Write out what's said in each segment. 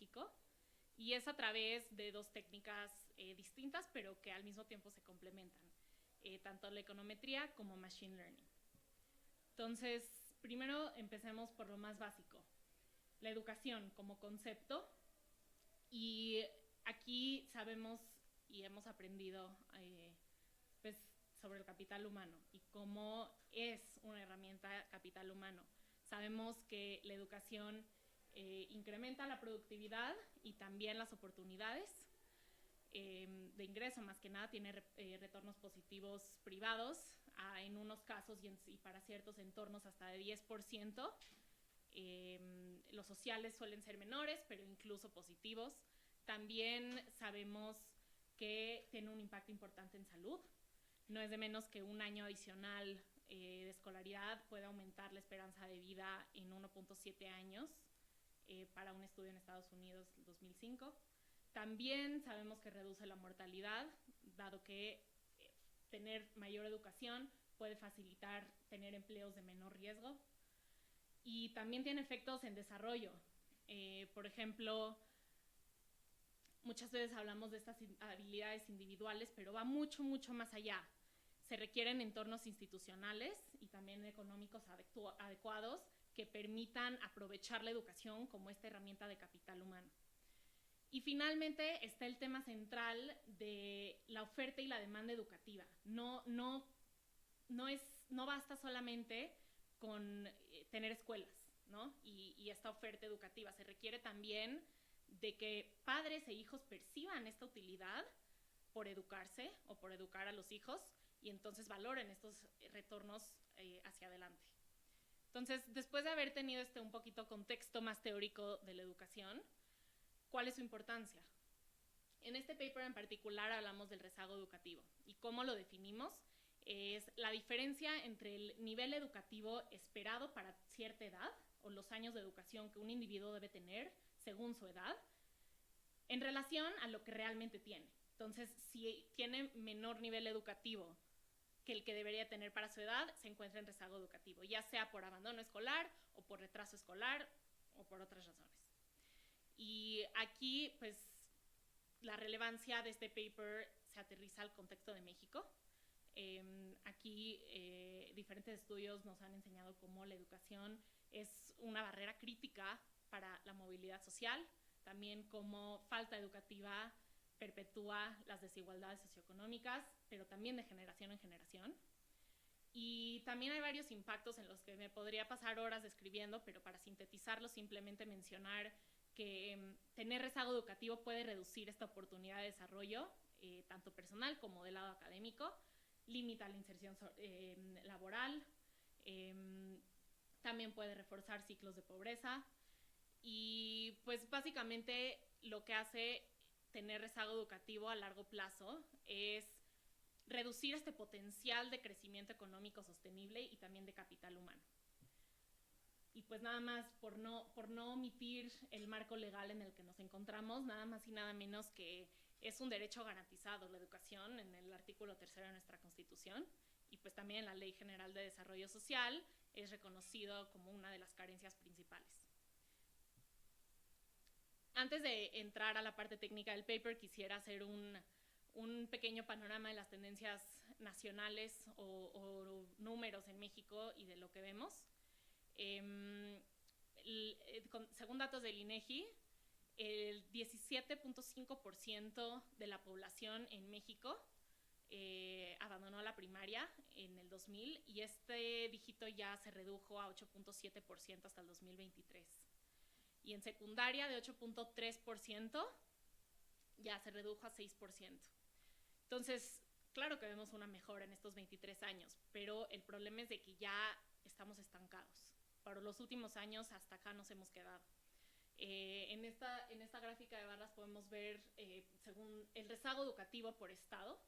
México, y es a través de dos técnicas distintas, pero que al mismo tiempo se complementan, tanto la econometría como machine learning. Entonces, primero empecemos por lo más básico, la educación como concepto, y aquí sabemos y hemos aprendido pues, sobre el capital humano y cómo es una herramienta capital humano. Sabemos que la educación incrementa la productividad y también las oportunidades de ingreso, más que nada tiene retornos positivos privados, en unos casos y para ciertos entornos hasta de 10%. Los sociales suelen ser menores, pero incluso positivos. También sabemos que tiene un impacto importante en salud. No es de menos que un año adicional de escolaridad puede aumentar la esperanza de vida en 1.7 años para un estudio en Estados Unidos en 2005. También sabemos que reduce la mortalidad, dado que tener mayor educación puede facilitar tener empleos de menor riesgo. Y también tiene efectos en desarrollo. Por ejemplo, muchas veces hablamos de estas habilidades individuales, pero va mucho, mucho más allá. Se requieren entornos institucionales y también económicos adecuados que permitan aprovechar la educación como esta herramienta de capital humano. Y finalmente está el tema central de la oferta y la demanda educativa. No basta solamente con tener escuelas, ¿no? Y esta oferta educativa. Se requiere también de que padres e hijos perciban esta utilidad por educarse o por educar a los hijos y entonces valoren estos retornos hacia adelante. Entonces, después de haber tenido un poquito contexto más teórico de la educación, ¿cuál es su importancia? En este paper en particular hablamos del rezago educativo y cómo lo definimos es la diferencia entre el nivel educativo esperado para cierta edad o los años de educación que un individuo debe tener según su edad en relación a lo que realmente tiene. Entonces, si tiene menor nivel educativo que el que debería tener para su edad, se encuentra en rezago educativo, ya sea por abandono escolar o por retraso escolar o por otras razones. Y aquí, pues, la relevancia de este paper se aterriza al contexto de México. Aquí diferentes estudios nos han enseñado cómo la educación es una barrera crítica para la movilidad social, también cómo falta educativa perpetúa las desigualdades socioeconómicas, pero también de generación en generación. Y también hay varios impactos en los que me podría pasar horas describiendo, pero para sintetizarlo simplemente mencionar que tener rezago educativo puede reducir esta oportunidad de desarrollo, tanto personal como del lado académico, limita la inserción laboral, también puede reforzar ciclos de pobreza y pues básicamente lo que hace tener rezago educativo a largo plazo es reducir este potencial de crecimiento económico sostenible y también de capital humano. Y pues nada más, por no omitir el marco legal en el que nos encontramos, nada más y nada menos que es un derecho garantizado la educación en el artículo 3 de nuestra Constitución y pues también en la Ley General de Desarrollo Social es reconocido como una de las carencias principales. Antes de entrar a la parte técnica del paper, quisiera hacer un pequeño panorama de las tendencias nacionales o números en México y de lo que vemos. Según datos del INEGI, el 17.5% de la población en México abandonó la primaria en el 2000 y este dígito ya se redujo a 8.7% hasta el 2023. Y en secundaria de 8.3% ya se redujo a 6%. Entonces, claro que vemos una mejora en estos 23 años, pero el problema es de que ya estamos estancados. Para los últimos años hasta acá nos hemos quedado. En esta gráfica de barras podemos ver según el rezago educativo por estado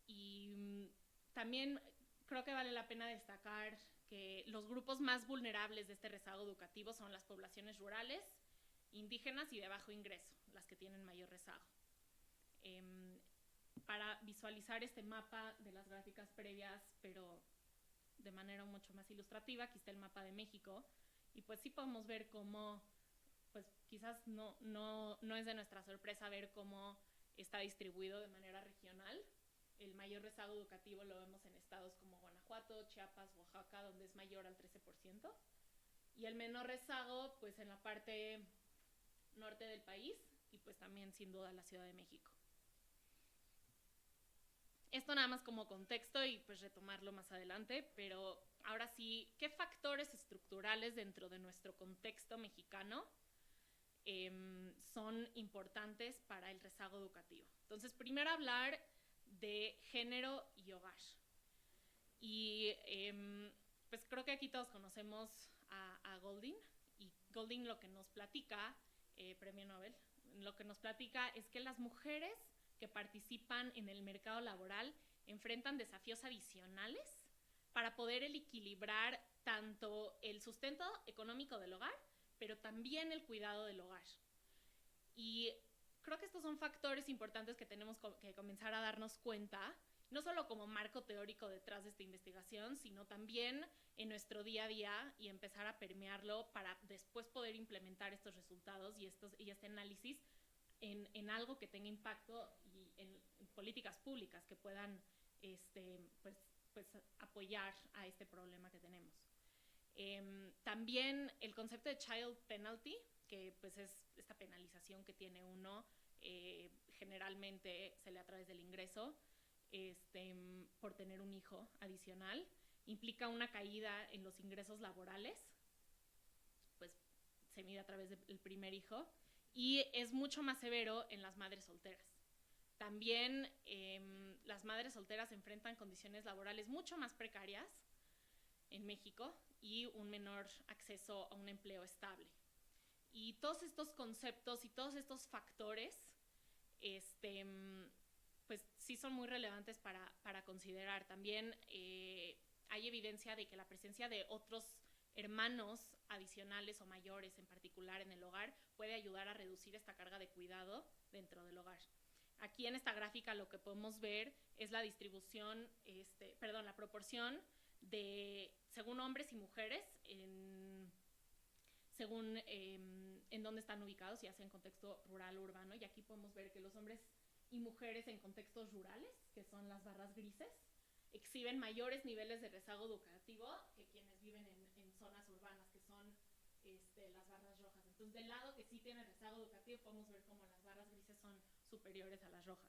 y también creo que vale la pena destacar que los grupos más vulnerables de este rezago educativo son las poblaciones rurales, indígenas y de bajo ingreso, las que tienen mayor rezago. Para visualizar este mapa de las gráficas previas, pero de manera mucho más ilustrativa, aquí está el mapa de México, y pues sí podemos ver cómo pues, quizás no es de nuestra sorpresa ver cómo está distribuido de manera regional. El mayor rezago educativo lo vemos en estados como Guanajuato, Chiapas, Oaxaca, donde es mayor al 13%. Y el menor rezago, pues en la parte norte del país y pues también sin duda la Ciudad de México. Esto nada más como contexto y pues retomarlo más adelante, pero ahora sí, ¿qué factores estructurales dentro de nuestro contexto mexicano son importantes para el rezago educativo? Entonces, primero hablar de género y hogar. Y pues creo que aquí todos conocemos a Golding, y Golding lo que nos platica, premio Nobel, lo que nos platica es que las mujeres que participan en el mercado laboral enfrentan desafíos adicionales para poder equilibrar tanto el sustento económico del hogar, pero también el cuidado del hogar. Y creo que estos son factores importantes que tenemos que comenzar a darnos cuenta, no solo como marco teórico detrás de esta investigación, sino también en nuestro día a día y empezar a permearlo para después poder implementar estos resultados y este análisis en algo que tenga impacto y en políticas públicas que puedan pues apoyar a este problema que tenemos. También el concepto de child penalty, que pues es esta penalización que tiene uno, generalmente se le da a través del ingreso, por tener un hijo adicional, implica una caída en los ingresos laborales, pues se mide a través del primer hijo, y es mucho más severo en las madres solteras. También las madres solteras enfrentan condiciones laborales mucho más precarias en México y un menor acceso a un empleo estable. Y todos estos conceptos y todos estos factores pues sí son muy relevantes para considerar. También hay evidencia de que la presencia de otros hermanos adicionales o mayores en particular en el hogar puede ayudar a reducir esta carga de cuidado dentro del hogar. Aquí en esta gráfica lo que podemos ver es la distribución, la proporción de según hombres y mujeres según en dónde están ubicados, ya sea en contexto rural o urbano, y aquí podemos ver que los hombres y mujeres en contextos rurales, que son las barras grises, exhiben mayores niveles de rezago educativo que quienes viven en zonas urbanas, que son las barras rojas. Entonces, del lado que sí tiene rezago educativo, podemos ver cómo las barras grises son superiores a las rojas.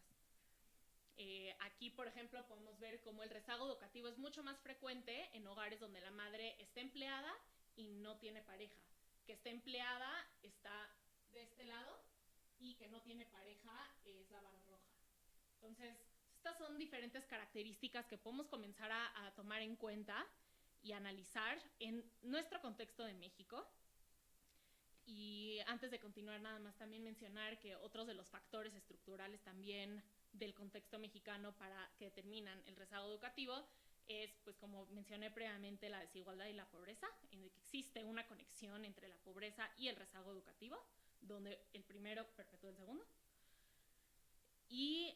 Aquí, por ejemplo, podemos ver cómo el rezago educativo es mucho más frecuente en hogares donde la madre está empleada y no tiene pareja. Que está empleada está de este lado y que no tiene pareja es la barra roja. Entonces, estas son diferentes características que podemos comenzar a tomar en cuenta y analizar en nuestro contexto de México. Y antes de continuar, nada más también mencionar que otros de los factores estructurales también del contexto mexicano para que determinan el rezago educativo es, pues como mencioné previamente, la desigualdad y la pobreza, en el que existe una conexión entre la pobreza y el rezago educativo, donde el primero perpetúa el segundo. Y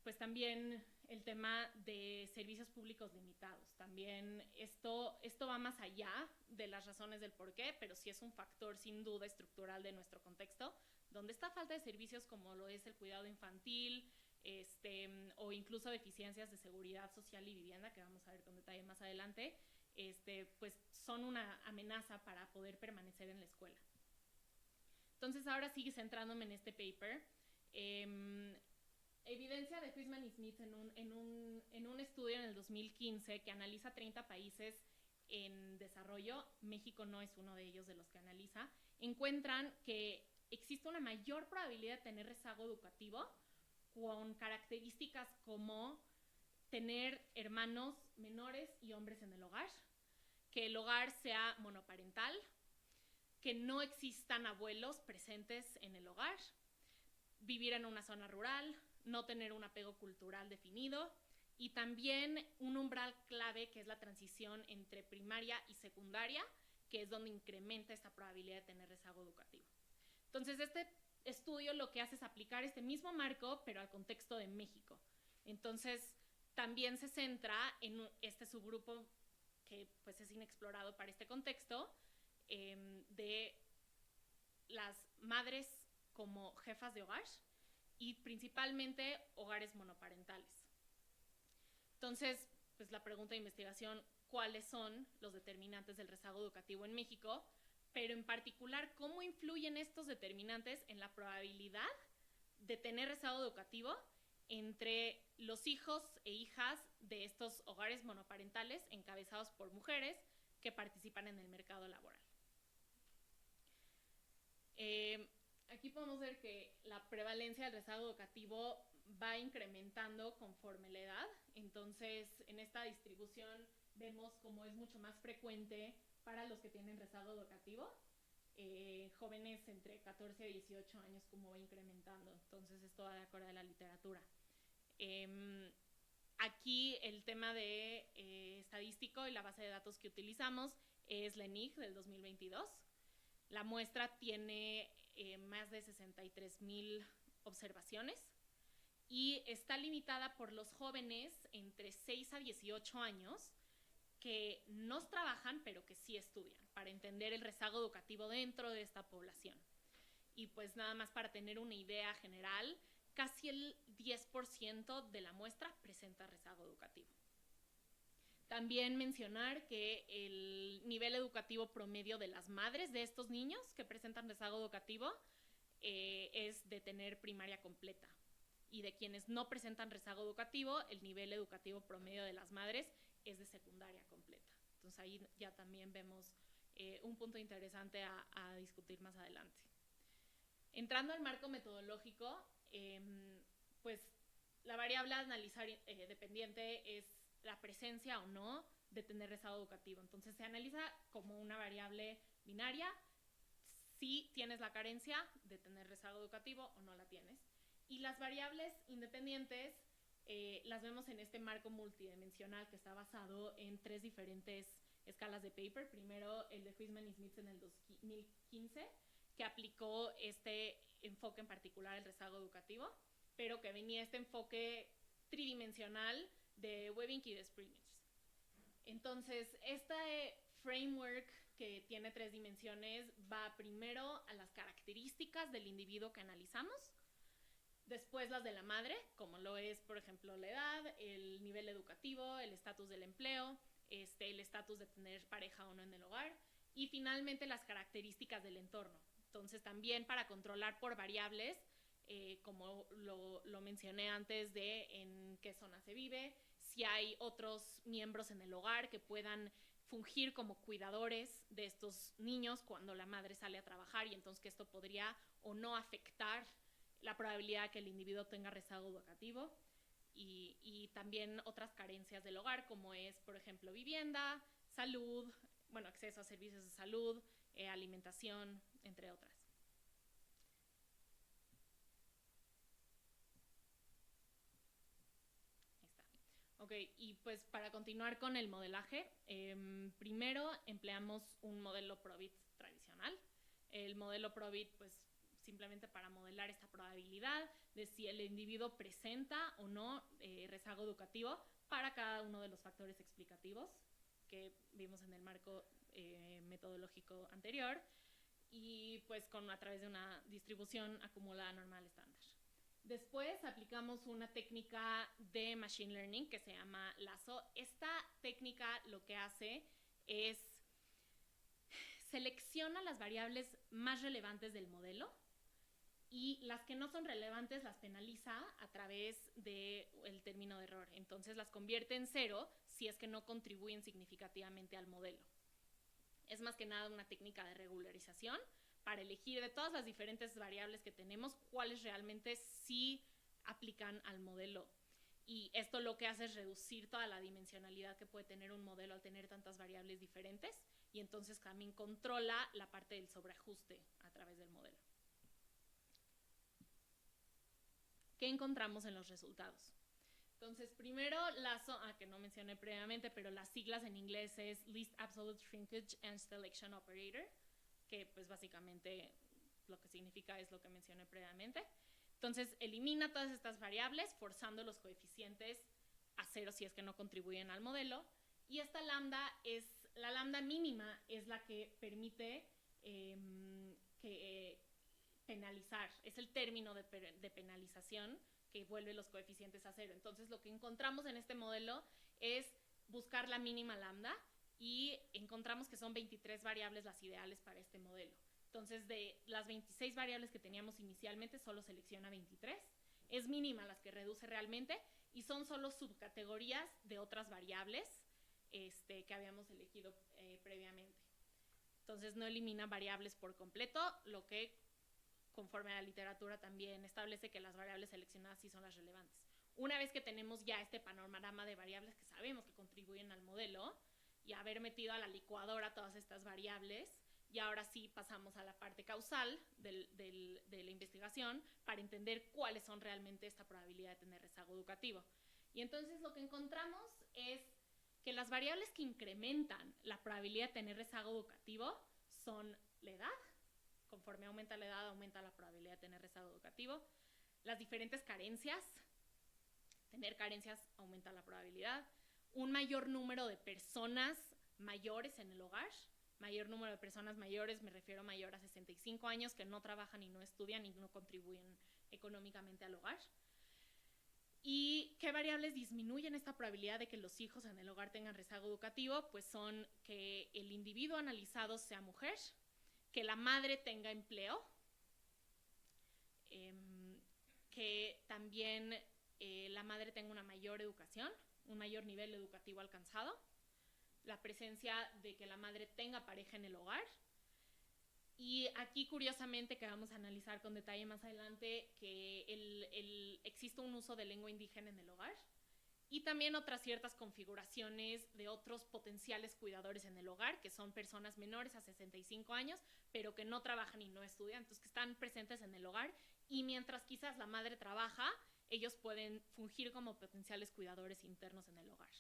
pues también el tema de servicios públicos limitados. También esto va más allá de las razones del por qué, pero sí es un factor sin duda estructural de nuestro contexto, donde esta falta de servicios como lo es el cuidado infantil, o incluso deficiencias de seguridad social y vivienda, que vamos a ver con detalle más adelante, pues son una amenaza para poder permanecer en la escuela. Entonces ahora sigue centrándome en este paper. Evidencia de Friesman y Smith en un estudio en el 2015 que analiza 30 países en desarrollo, México no es uno de ellos de los que analiza, encuentran que existe una mayor probabilidad de tener rezago educativo con características como tener hermanos menores y hombres en el hogar, que el hogar sea monoparental, que no existan abuelos presentes en el hogar, vivir en una zona rural, no tener un apego cultural definido y también un umbral clave que es la transición entre primaria y secundaria, que es donde incrementa esta probabilidad de tener rezago educativo. Entonces, este estudio lo que hace es aplicar este mismo marco, pero al contexto de México. Entonces, también se centra en este subgrupo que pues es inexplorado para este contexto, de las madres como jefas de hogar y principalmente hogares monoparentales. Entonces, pues la pregunta de investigación, ¿cuáles son los determinantes del rezago educativo en México? Pero en particular, ¿cómo influyen estos determinantes en la probabilidad de tener rezago educativo entre los hijos e hijas de estos hogares monoparentales encabezados por mujeres que participan en el mercado laboral? Aquí podemos ver que la prevalencia del rezago educativo va incrementando conforme la edad. Entonces, en esta distribución vemos cómo es mucho más frecuente para los que tienen rezago educativo, jóvenes entre 14 y 18 años, como va incrementando. Entonces, esto va de acuerdo a la literatura. Aquí el tema de estadístico y la base de datos que utilizamos es la ENIG del 2022. La muestra tiene más de 63,000 observaciones y está limitada por los jóvenes entre 6 a 18 años que no trabajan pero que sí estudian, para entender el rezago educativo dentro de esta población. Y pues nada más para tener una idea general, casi el 10% de la muestra presenta rezago educativo. También mencionar que el nivel educativo promedio de las madres de estos niños que presentan rezago educativo es de tener primaria completa. Y de quienes no presentan rezago educativo, el nivel educativo promedio de las madres es de secundaria completa. Entonces ahí ya también vemos un punto interesante a discutir más adelante. Entrando al marco metodológico, pues la variable a analizar dependiente es la presencia o no de tener rezago educativo. Entonces se analiza como una variable binaria si tienes la carencia de tener rezago educativo o no la tienes. Y las variables independientes las vemos en este marco multidimensional que está basado en 3 diferentes escalas de paper. Primero el de Huisman y Smith en el 2015, que aplicó este enfoque en particular al rezago educativo, pero que venía este enfoque tridimensional de Webink y de Springers. Entonces, este framework que tiene 3 dimensiones va primero a las características del individuo que analizamos, después las de la madre, como lo es, por ejemplo, la edad, el nivel educativo, el estatus del empleo, el estatus de tener pareja o no en el hogar, y finalmente las características del entorno. Entonces, también para controlar por variables, como lo mencioné antes, de en qué zona se vive, si hay otros miembros en el hogar que puedan fungir como cuidadores de estos niños cuando la madre sale a trabajar, y entonces que esto podría o no afectar la probabilidad de que el individuo tenga rezago educativo, y también otras carencias del hogar, como es, por ejemplo, vivienda, salud, bueno, acceso a servicios de salud, alimentación, entre otras. Ok, y pues para continuar con el modelaje, primero empleamos un modelo Probit tradicional. El modelo Probit, pues simplemente para modelar esta probabilidad de si el individuo presenta o no rezago educativo para cada uno de los factores explicativos que vimos en el marco metodológico anterior, y pues a través de una distribución acumulada normal estándar. Después aplicamos una técnica de Machine Learning que se llama Lasso. Esta técnica lo que hace es selecciona las variables más relevantes del modelo y las que no son relevantes las penaliza a través del término de error. Entonces las convierte en 0 si es que no contribuyen significativamente al modelo. Es más que nada una técnica de regularización para elegir de todas las diferentes variables que tenemos cuáles realmente sí aplican al modelo. Y esto lo que hace es reducir toda la dimensionalidad que puede tener un modelo al tener tantas variables diferentes, y entonces también controla la parte del sobreajuste a través del modelo. ¿Qué encontramos en los resultados? Entonces, primero, que no mencioné previamente, pero las siglas en inglés es Least Absolute Shrinkage and Selection Operator, que pues básicamente lo que significa es lo que mencioné previamente. Entonces, elimina todas estas variables, forzando los coeficientes a 0 si es que no contribuyen al modelo. Y esta la lambda mínima es la que permite que penalizar, es el término de penalización que vuelve los coeficientes a cero. Entonces lo que encontramos en este modelo es buscar la mínima lambda y encontramos que son 23 variables las ideales para este modelo. Entonces de las 26 variables que teníamos inicialmente solo selecciona 23, es mínima las que reduce realmente y son solo subcategorías de otras variables que habíamos elegido previamente. Entonces no elimina variables por completo, lo que conforme a la literatura también establece que las variables seleccionadas sí son las relevantes. Una vez que tenemos ya este panorama de variables que sabemos que contribuyen al modelo y haber metido a la licuadora todas estas variables, y ahora sí pasamos a la parte causal de la investigación para entender cuáles son realmente esta probabilidad de tener rezago educativo. Y entonces lo que encontramos es que las variables que incrementan la probabilidad de tener rezago educativo son la edad. Conforme aumenta la edad, aumenta la probabilidad de tener rezago educativo. Las diferentes carencias. Tener carencias aumenta la probabilidad. Un mayor número de personas mayores en el hogar. Mayor número de personas mayores, me refiero a mayor a 65 años, que no trabajan y no estudian y no contribuyen económicamente al hogar. ¿Y qué variables disminuyen esta probabilidad de que los hijos en el hogar tengan rezago educativo? Pues son que el individuo analizado sea mujer, que la madre tenga empleo, que también la madre tenga una mayor educación, un mayor nivel educativo alcanzado, la presencia de que la madre tenga pareja en el hogar. Y aquí, curiosamente, que vamos a analizar con detalle más adelante, que existe un uso de lengua indígena en el hogar y también otras ciertas configuraciones de otros potenciales cuidadores en el hogar, que son personas menores a 65 años, pero que no trabajan y no estudian, entonces que están presentes en el hogar, y mientras quizás la madre trabaja, ellos pueden fungir como potenciales cuidadores internos en el hogar.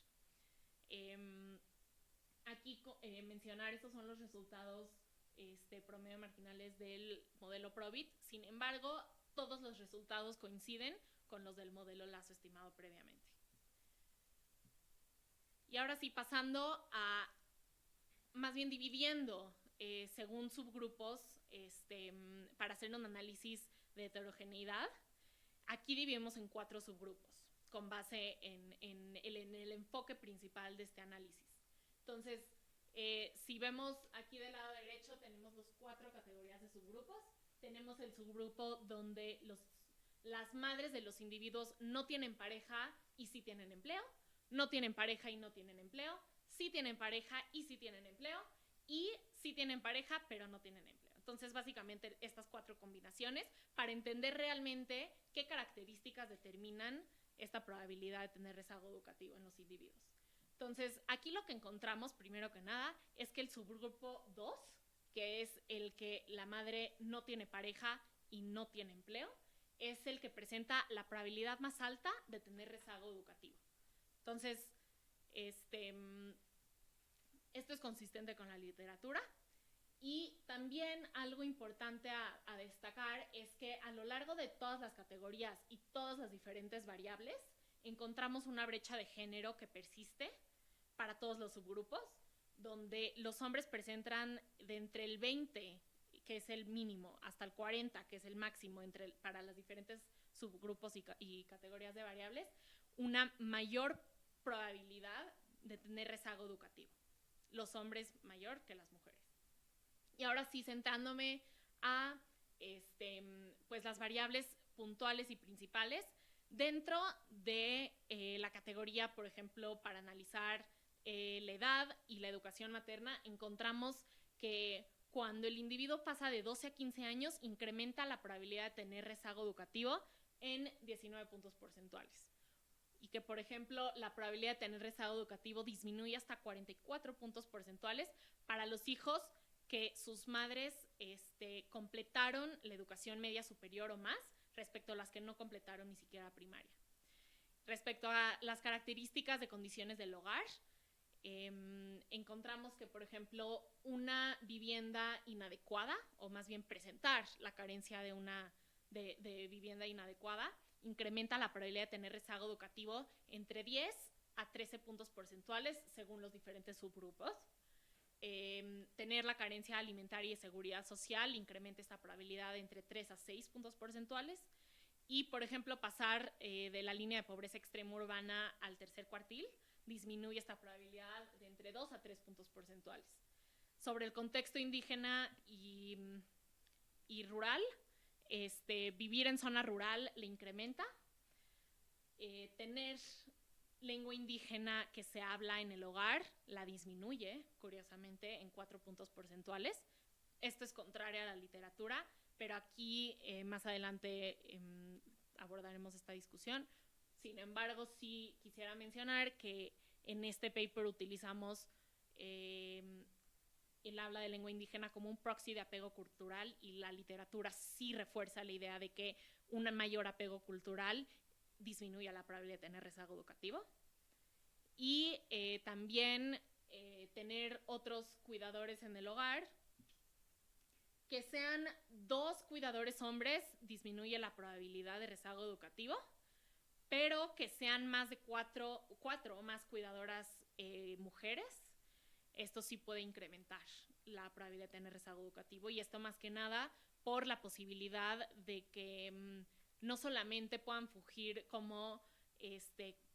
Aquí mencionar, estos son los resultados promedio marginales del modelo Probit. Sin embargo, todos los resultados coinciden con los del modelo Lazo estimado previamente. Y ahora sí, pasando a, más bien dividiendo según subgrupos para hacer un análisis de heterogeneidad. Aquí dividimos en 4 subgrupos con base en el enfoque principal de este análisis. Entonces, si vemos aquí del lado derecho, tenemos las 4 categorías de subgrupos. Tenemos el subgrupo donde las madres de los individuos no tienen pareja y sí tienen empleo, no tienen pareja y no tienen empleo, sí tienen pareja y sí tienen empleo, y sí tienen pareja pero no tienen empleo. Entonces, básicamente, estas 4 combinaciones para entender realmente qué características determinan esta probabilidad de tener rezago educativo en los individuos. Entonces, aquí lo que encontramos, primero que nada, es que el subgrupo 2, que es el que la madre no tiene pareja y no tiene empleo, es el que presenta la probabilidad más alta de tener rezago educativo. Entonces, esto es consistente con la literatura. Y también algo importante a destacar es que a lo largo de todas las categorías y todas las diferentes variables, encontramos una brecha de género que persiste para todos los subgrupos, donde los hombres presentan de entre el 20, que es el mínimo, hasta el 40, que es el máximo para los diferentes subgrupos y categorías de variables, una mayor probabilidad de tener rezago educativo. Los hombres mayor que las mujeres. Y ahora sí, centrándome a pues las variables puntuales y principales, dentro de la categoría, por ejemplo, para analizar la edad y la educación materna, encontramos que cuando el individuo pasa de 12 a 15 años, incrementa la probabilidad de tener rezago educativo en 19 puntos porcentuales. Y que, por ejemplo, la probabilidad de tener rezago educativo disminuye hasta 44 puntos porcentuales para los hijos que sus madres completaron la educación media superior o más, respecto a las que no completaron ni siquiera primaria. Respecto a las características de condiciones del hogar, encontramos que, por ejemplo, una vivienda inadecuada, o más bien presentar la carencia de vivienda inadecuada, incrementa la probabilidad de tener rezago educativo entre 10 a 13 puntos porcentuales según los diferentes subgrupos. tener la carencia alimentaria y seguridad social incrementa esta probabilidad entre 3 a 6 puntos porcentuales. Y, por ejemplo, pasar de la línea de pobreza extrema urbana al tercer cuartil disminuye esta probabilidad de entre 2 a 3 puntos porcentuales. Sobre el contexto indígena y rural, vivir en zona rural le incrementa. Tener lengua indígena que se habla en el hogar la disminuye, curiosamente, en 4 puntos porcentuales. Esto es contrario a la literatura, pero aquí más adelante abordaremos esta discusión. Sin embargo, sí quisiera mencionar que en este paper utilizamos el habla de lengua indígena como un proxy de apego cultural, y la literatura sí refuerza la idea de que un mayor apego cultural disminuye la probabilidad de tener rezago educativo. Y también tener otros cuidadores en el hogar. Que sean 2 cuidadores hombres disminuye la probabilidad de rezago educativo, pero que sean más de 4 o más cuidadoras mujeres, esto sí puede incrementar la probabilidad de tener rezago educativo, y esto más que nada por la posibilidad de que no solamente puedan fungir como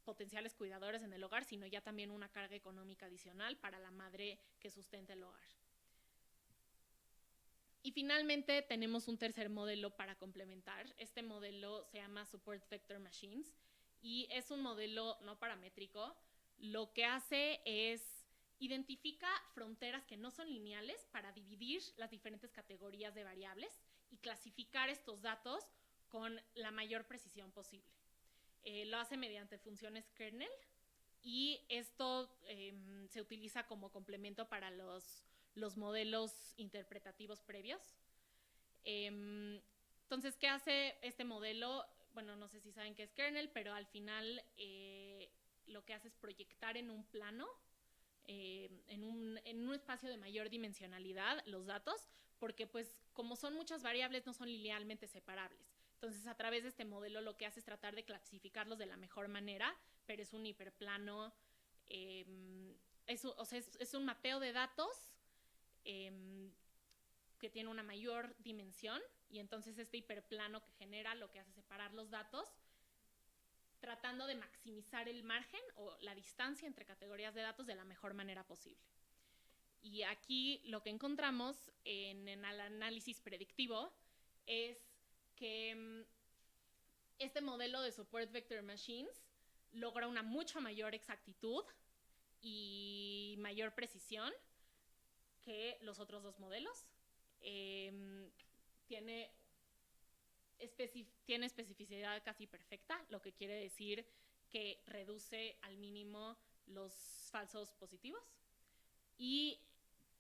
potenciales cuidadores en el hogar, sino ya también una carga económica adicional para la madre que sustenta el hogar. Y finalmente tenemos un tercer modelo para complementar. Este modelo se llama Support Vector Machines y es un modelo no paramétrico. Lo que hace es identifica fronteras que no son lineales para dividir las diferentes categorías de variables y clasificar estos datos con la mayor precisión posible. Lo hace mediante funciones kernel, y esto se utiliza como complemento para los modelos interpretativos previos. Entonces, ¿qué hace este modelo? Bueno, no sé si saben qué es kernel, pero al final lo que hace es proyectar en un plano, en un espacio de mayor dimensionalidad, los datos, porque pues como son muchas variables no son linealmente separables. Entonces, a través de este modelo lo que hace es tratar de clasificarlos de la mejor manera, pero es un hiperplano, es un mapeo de datos que tiene una mayor dimensión, y entonces este hiperplano que genera lo que hace es separar los datos tratando de maximizar el margen o la distancia entre categorías de datos de la mejor manera posible. Y aquí lo que encontramos en el análisis predictivo es que este modelo de Support Vector Machines logra una mucho mayor exactitud y mayor precisión que los otros 2 modelos. Tiene especificidad casi perfecta, lo que quiere decir que reduce al mínimo los falsos positivos. Y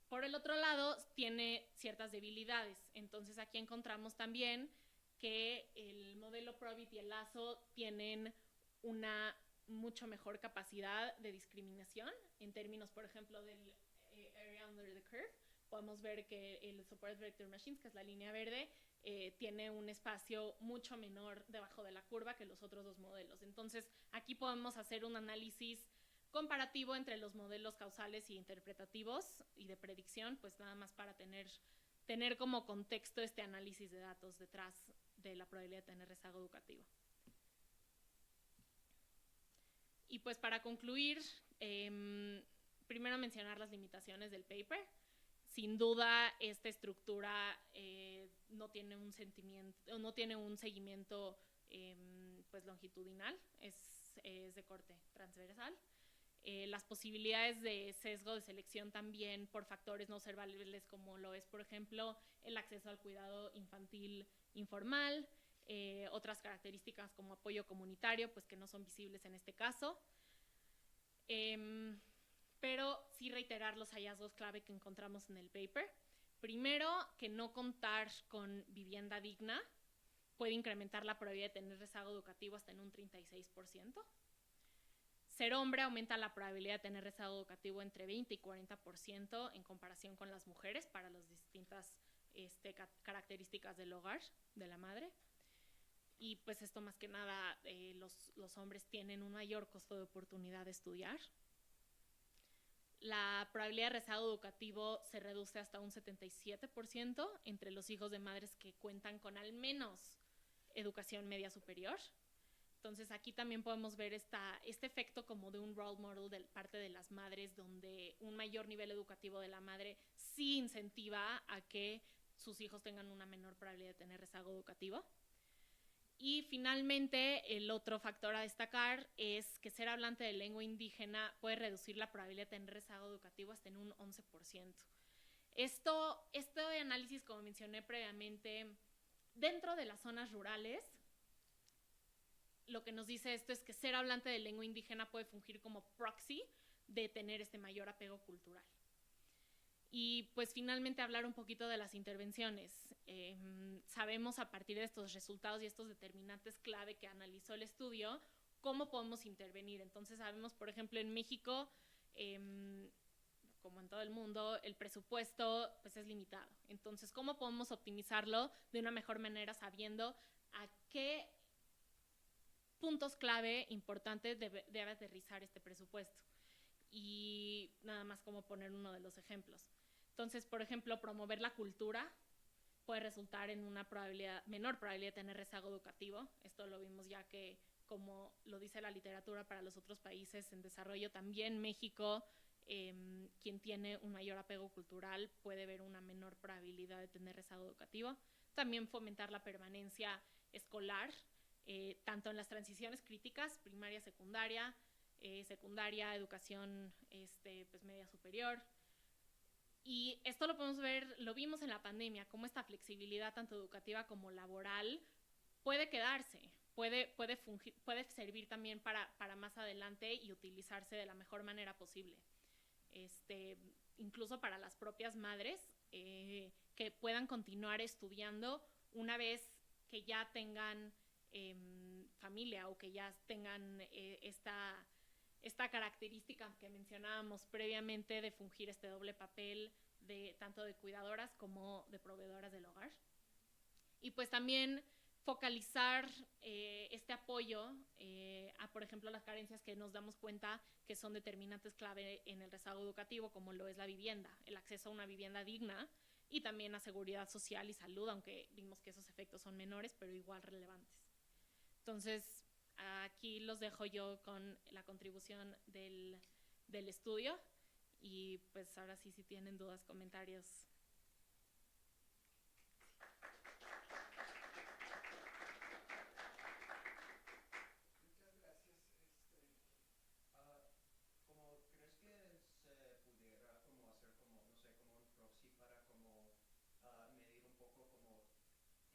por el otro lado, tiene ciertas debilidades. Entonces, aquí encontramos también que el modelo Probit y el lazo tienen una mucho mejor capacidad de discriminación en términos, por ejemplo, del area under the curve. Podemos ver que el Support Vector Machines, que es la línea verde, tiene un espacio mucho menor debajo de la curva que los otros 2 modelos. Entonces, aquí podemos hacer un análisis comparativo entre los modelos causales y interpretativos y de predicción, pues nada más para tener como contexto este análisis de datos detrás de la probabilidad de tener rezago educativo. Y pues para concluir, primero mencionar las limitaciones del paper. Sin duda, esta estructura no tiene un seguimiento pues longitudinal, es de corte transversal. Las posibilidades de sesgo de selección también por factores no observables, como lo es, por ejemplo, el acceso al cuidado infantil informal, otras características como apoyo comunitario, pues que no son visibles en este caso. Pero sí reiterar los hallazgos clave que encontramos en el paper. Primero, que no contar con vivienda digna puede incrementar la probabilidad de tener rezago educativo hasta en un 36%. Ser hombre aumenta la probabilidad de tener rezago educativo entre 20 y 40% en comparación con las mujeres para las distintas características del hogar, de la madre. Y pues esto más que nada, los hombres tienen un mayor costo de oportunidad de estudiar. la probabilidad de rezago educativo se reduce hasta un 77% entre los hijos de madres que cuentan con al menos educación media superior. Entonces aquí también podemos ver este efecto como de un role model de parte de las madres, donde un mayor nivel educativo de la madre sí incentiva a que sus hijos tengan una menor probabilidad de tener rezago educativo. Y finalmente, el otro factor a destacar es que ser hablante de lengua indígena puede reducir la probabilidad de tener rezago educativo hasta en un 11%. Este análisis, como mencioné previamente, dentro de las zonas rurales, lo que nos dice esto es que ser hablante de lengua indígena puede fungir como proxy de tener este mayor apego cultural. Y pues finalmente hablar un poquito de las intervenciones. Sabemos a partir de estos resultados y estos determinantes clave que analizó el estudio, cómo podemos intervenir. Entonces sabemos, por ejemplo, en México, como en todo el mundo, el presupuesto pues, es limitado. Entonces, ¿cómo podemos optimizarlo de una mejor manera sabiendo a qué puntos clave importantes debe aterrizar este presupuesto? Y nada más como poner uno de los ejemplos. Entonces, por ejemplo, promover la cultura puede resultar en una menor probabilidad de tener rezago educativo. Esto lo vimos ya que, como lo dice la literatura para los otros países en desarrollo, también México, quien tiene un mayor apego cultural puede ver una menor probabilidad de tener rezago educativo. También fomentar la permanencia escolar, tanto en las transiciones críticas, primaria, secundaria, educación pues media superior. Y esto lo podemos ver, lo vimos en la pandemia, cómo esta flexibilidad tanto educativa como laboral puede quedarse, puede servir también para más adelante y utilizarse de la mejor manera posible. Incluso para las propias madres que puedan continuar estudiando una vez que ya tengan familia o que ya tengan esta característica que mencionábamos previamente de fungir este doble papel tanto de cuidadoras como de proveedoras del hogar. Y pues también focalizar este apoyo a, por ejemplo, las carencias que nos damos cuenta que son determinantes clave en el rezago educativo, como lo es la vivienda, el acceso a una vivienda digna y también a seguridad social y salud, aunque vimos que esos efectos son menores, pero igual relevantes. Entonces, aquí los dejo yo con la contribución del estudio y pues ahora sí, si tienen dudas, comentarios.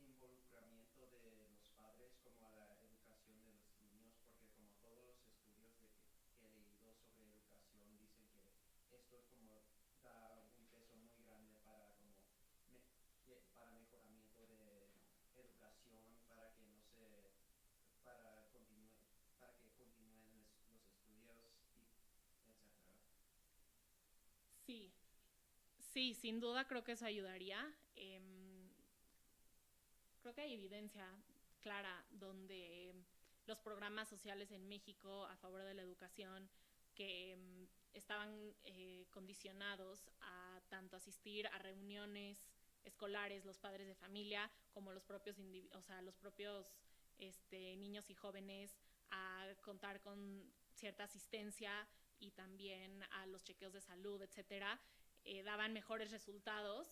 Involucramiento de los padres como a la educación de los niños, porque como todos los estudios que he leído sobre educación dicen que esto es como da un peso muy grande para como para mejoramiento de educación, para que no se para que continúen los estudios y etcétera. Sí, sin duda creo que eso ayudaría. Creo que hay evidencia clara donde los programas sociales en México a favor de la educación que estaban condicionados a tanto asistir a reuniones escolares, los padres de familia, como los propios niños y jóvenes a contar con cierta asistencia y también a los chequeos de salud, etcétera, daban mejores resultados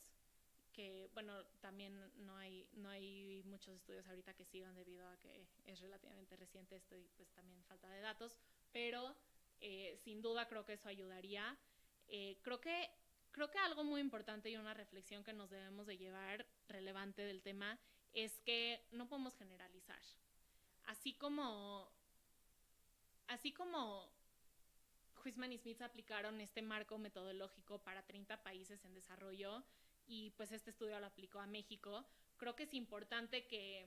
que, bueno, también no hay muchos estudios ahorita que sigan debido a que es relativamente reciente esto y pues también falta de datos, pero sin duda creo que eso ayudaría. Creo que algo muy importante y una reflexión que nos debemos de llevar relevante del tema es que no podemos generalizar. Así como Huisman y Smith aplicaron este marco metodológico para 30 países en desarrollo y pues este estudio lo aplicó a México, creo que es importante que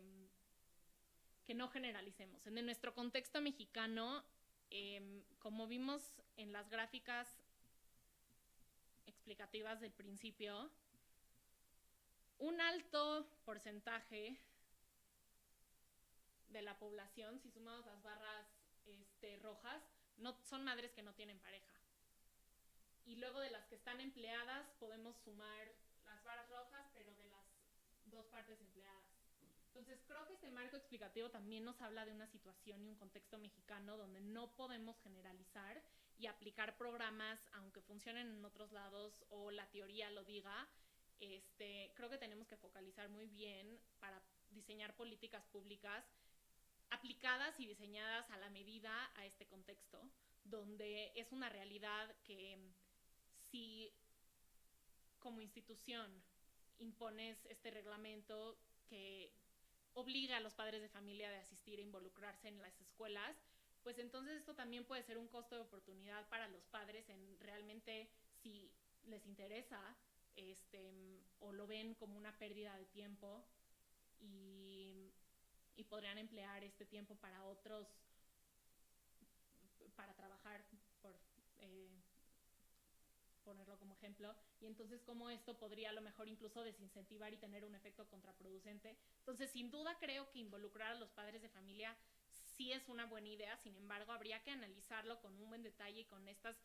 no generalicemos. En nuestro contexto mexicano, como vimos en las gráficas explicativas del principio, un alto porcentaje de la población, si sumamos las barras rojas, no, son madres que no tienen pareja. y luego de las que están empleadas podemos sumar las barras rojas, pero de las 2 partes empleadas. Entonces creo que este marco explicativo también nos habla de una situación y un contexto mexicano donde no podemos generalizar y aplicar programas aunque funcionen en otros lados o la teoría lo diga. Creo que tenemos que focalizar muy bien para diseñar políticas públicas aplicadas y diseñadas a la medida a este contexto, donde es una realidad que si como institución impones este reglamento que obliga a los padres de familia de asistir e involucrarse en las escuelas, pues entonces esto también puede ser un costo de oportunidad para los padres en realmente si les interesa o lo ven como una pérdida de tiempo y podrían emplear este tiempo para otros, para trabajar, por ponerlo como ejemplo, y entonces cómo esto podría a lo mejor incluso desincentivar y tener un efecto contraproducente. Entonces, sin duda creo que involucrar a los padres de familia sí es una buena idea, sin embargo, habría que analizarlo con un buen detalle y con estas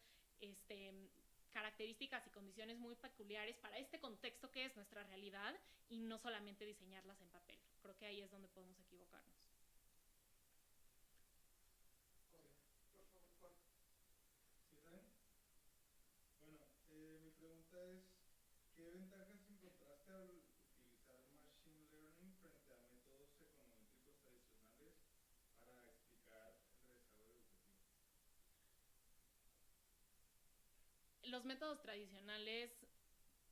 características y condiciones muy peculiares para este contexto que es nuestra realidad y no solamente diseñarlas en papel. Creo que ahí es donde podemos equivocarnos. Mi pregunta es, ¿qué ventajas encontraste al utilizar Machine Learning frente a métodos econométricos tradicionales para explicar el desarrollo educativo? Los métodos tradicionales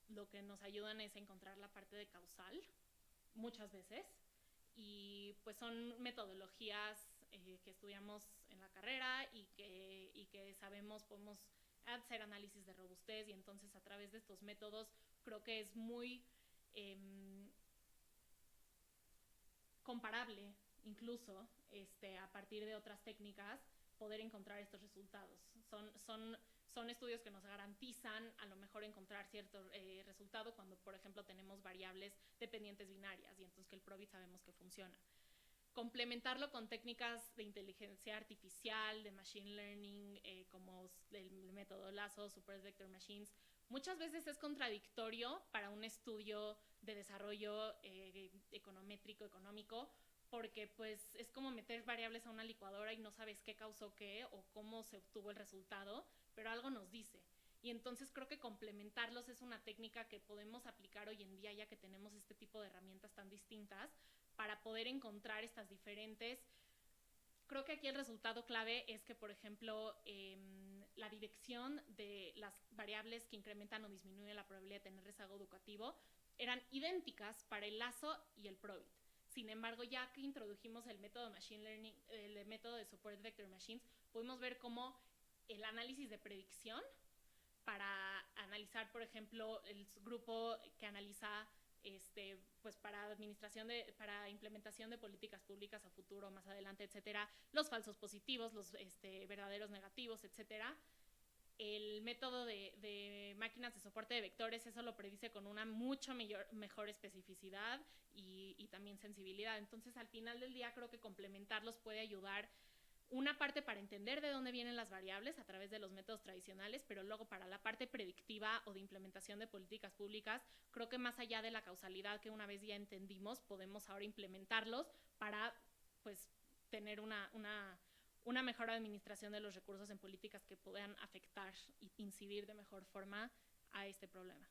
lo que nos ayudan es encontrar la parte de causal, muchas veces, y pues son metodologías que estudiamos en la carrera y que sabemos podemos hacer análisis de robustez, y entonces a través de estos métodos creo que es muy comparable incluso a partir de otras técnicas poder encontrar estos resultados. Son estudios que nos garantizan a lo mejor encontrar cierto resultado cuando, por ejemplo, tenemos variables dependientes binarias y entonces que el probit sabemos que funciona. Complementarlo con técnicas de inteligencia artificial, de machine learning, como el método Lasso, Super Vector Machines, muchas veces es contradictorio para un estudio de desarrollo econométrico, económico, porque pues es como meter variables a una licuadora y no sabes qué causó qué o cómo se obtuvo el resultado, pero algo nos dice. Y entonces creo que complementarlos es una técnica que podemos aplicar hoy en día ya que tenemos este tipo de herramientas tan distintas para poder encontrar estas diferentes. Creo que aquí el resultado clave es que, por ejemplo, la dirección de las variables que incrementan o disminuyen la probabilidad de tener rezago educativo eran idénticas para el Lasso y el probit. Sin embargo, ya que introdujimos el método Machine Learning, el método de Support Vector Machines, pudimos ver cómo el análisis de predicción para analizar, por ejemplo, el grupo que analiza pues para implementación de políticas públicas a futuro, más adelante, etcétera, los falsos positivos, los verdaderos negativos, etcétera. El método de máquinas de soporte de vectores, eso lo predice con una mucho mejor especificidad y también sensibilidad. Entonces, al final del día, creo que complementarlos puede ayudar una parte para entender de dónde vienen las variables a través de los métodos tradicionales, pero luego para la parte predictiva o de implementación de políticas públicas, creo que más allá de la causalidad que una vez ya entendimos, podemos ahora implementarlos para pues tener una mejor administración de los recursos en políticas que puedan afectar e incidir de mejor forma a este problema.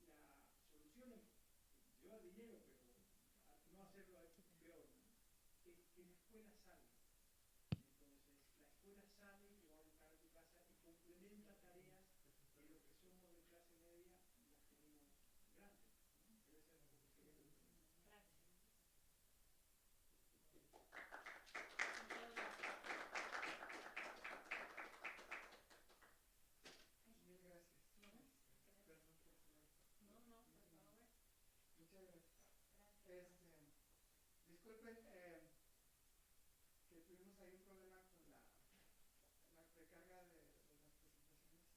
Entonces, la solución dinero, pero no hacerlo peor, ¿no? Que la escuela sale. Entonces, la escuela sale, te va a buscar a tu casa y complementa tareas que los que somos de clase media las tenemos grandes, ¿no? Debe ser lo que queremos. Mil gracias. Perdón por favor. Muchas gracias. Disculpen que tuvimos ahí un problema con la precarga de las presentaciones.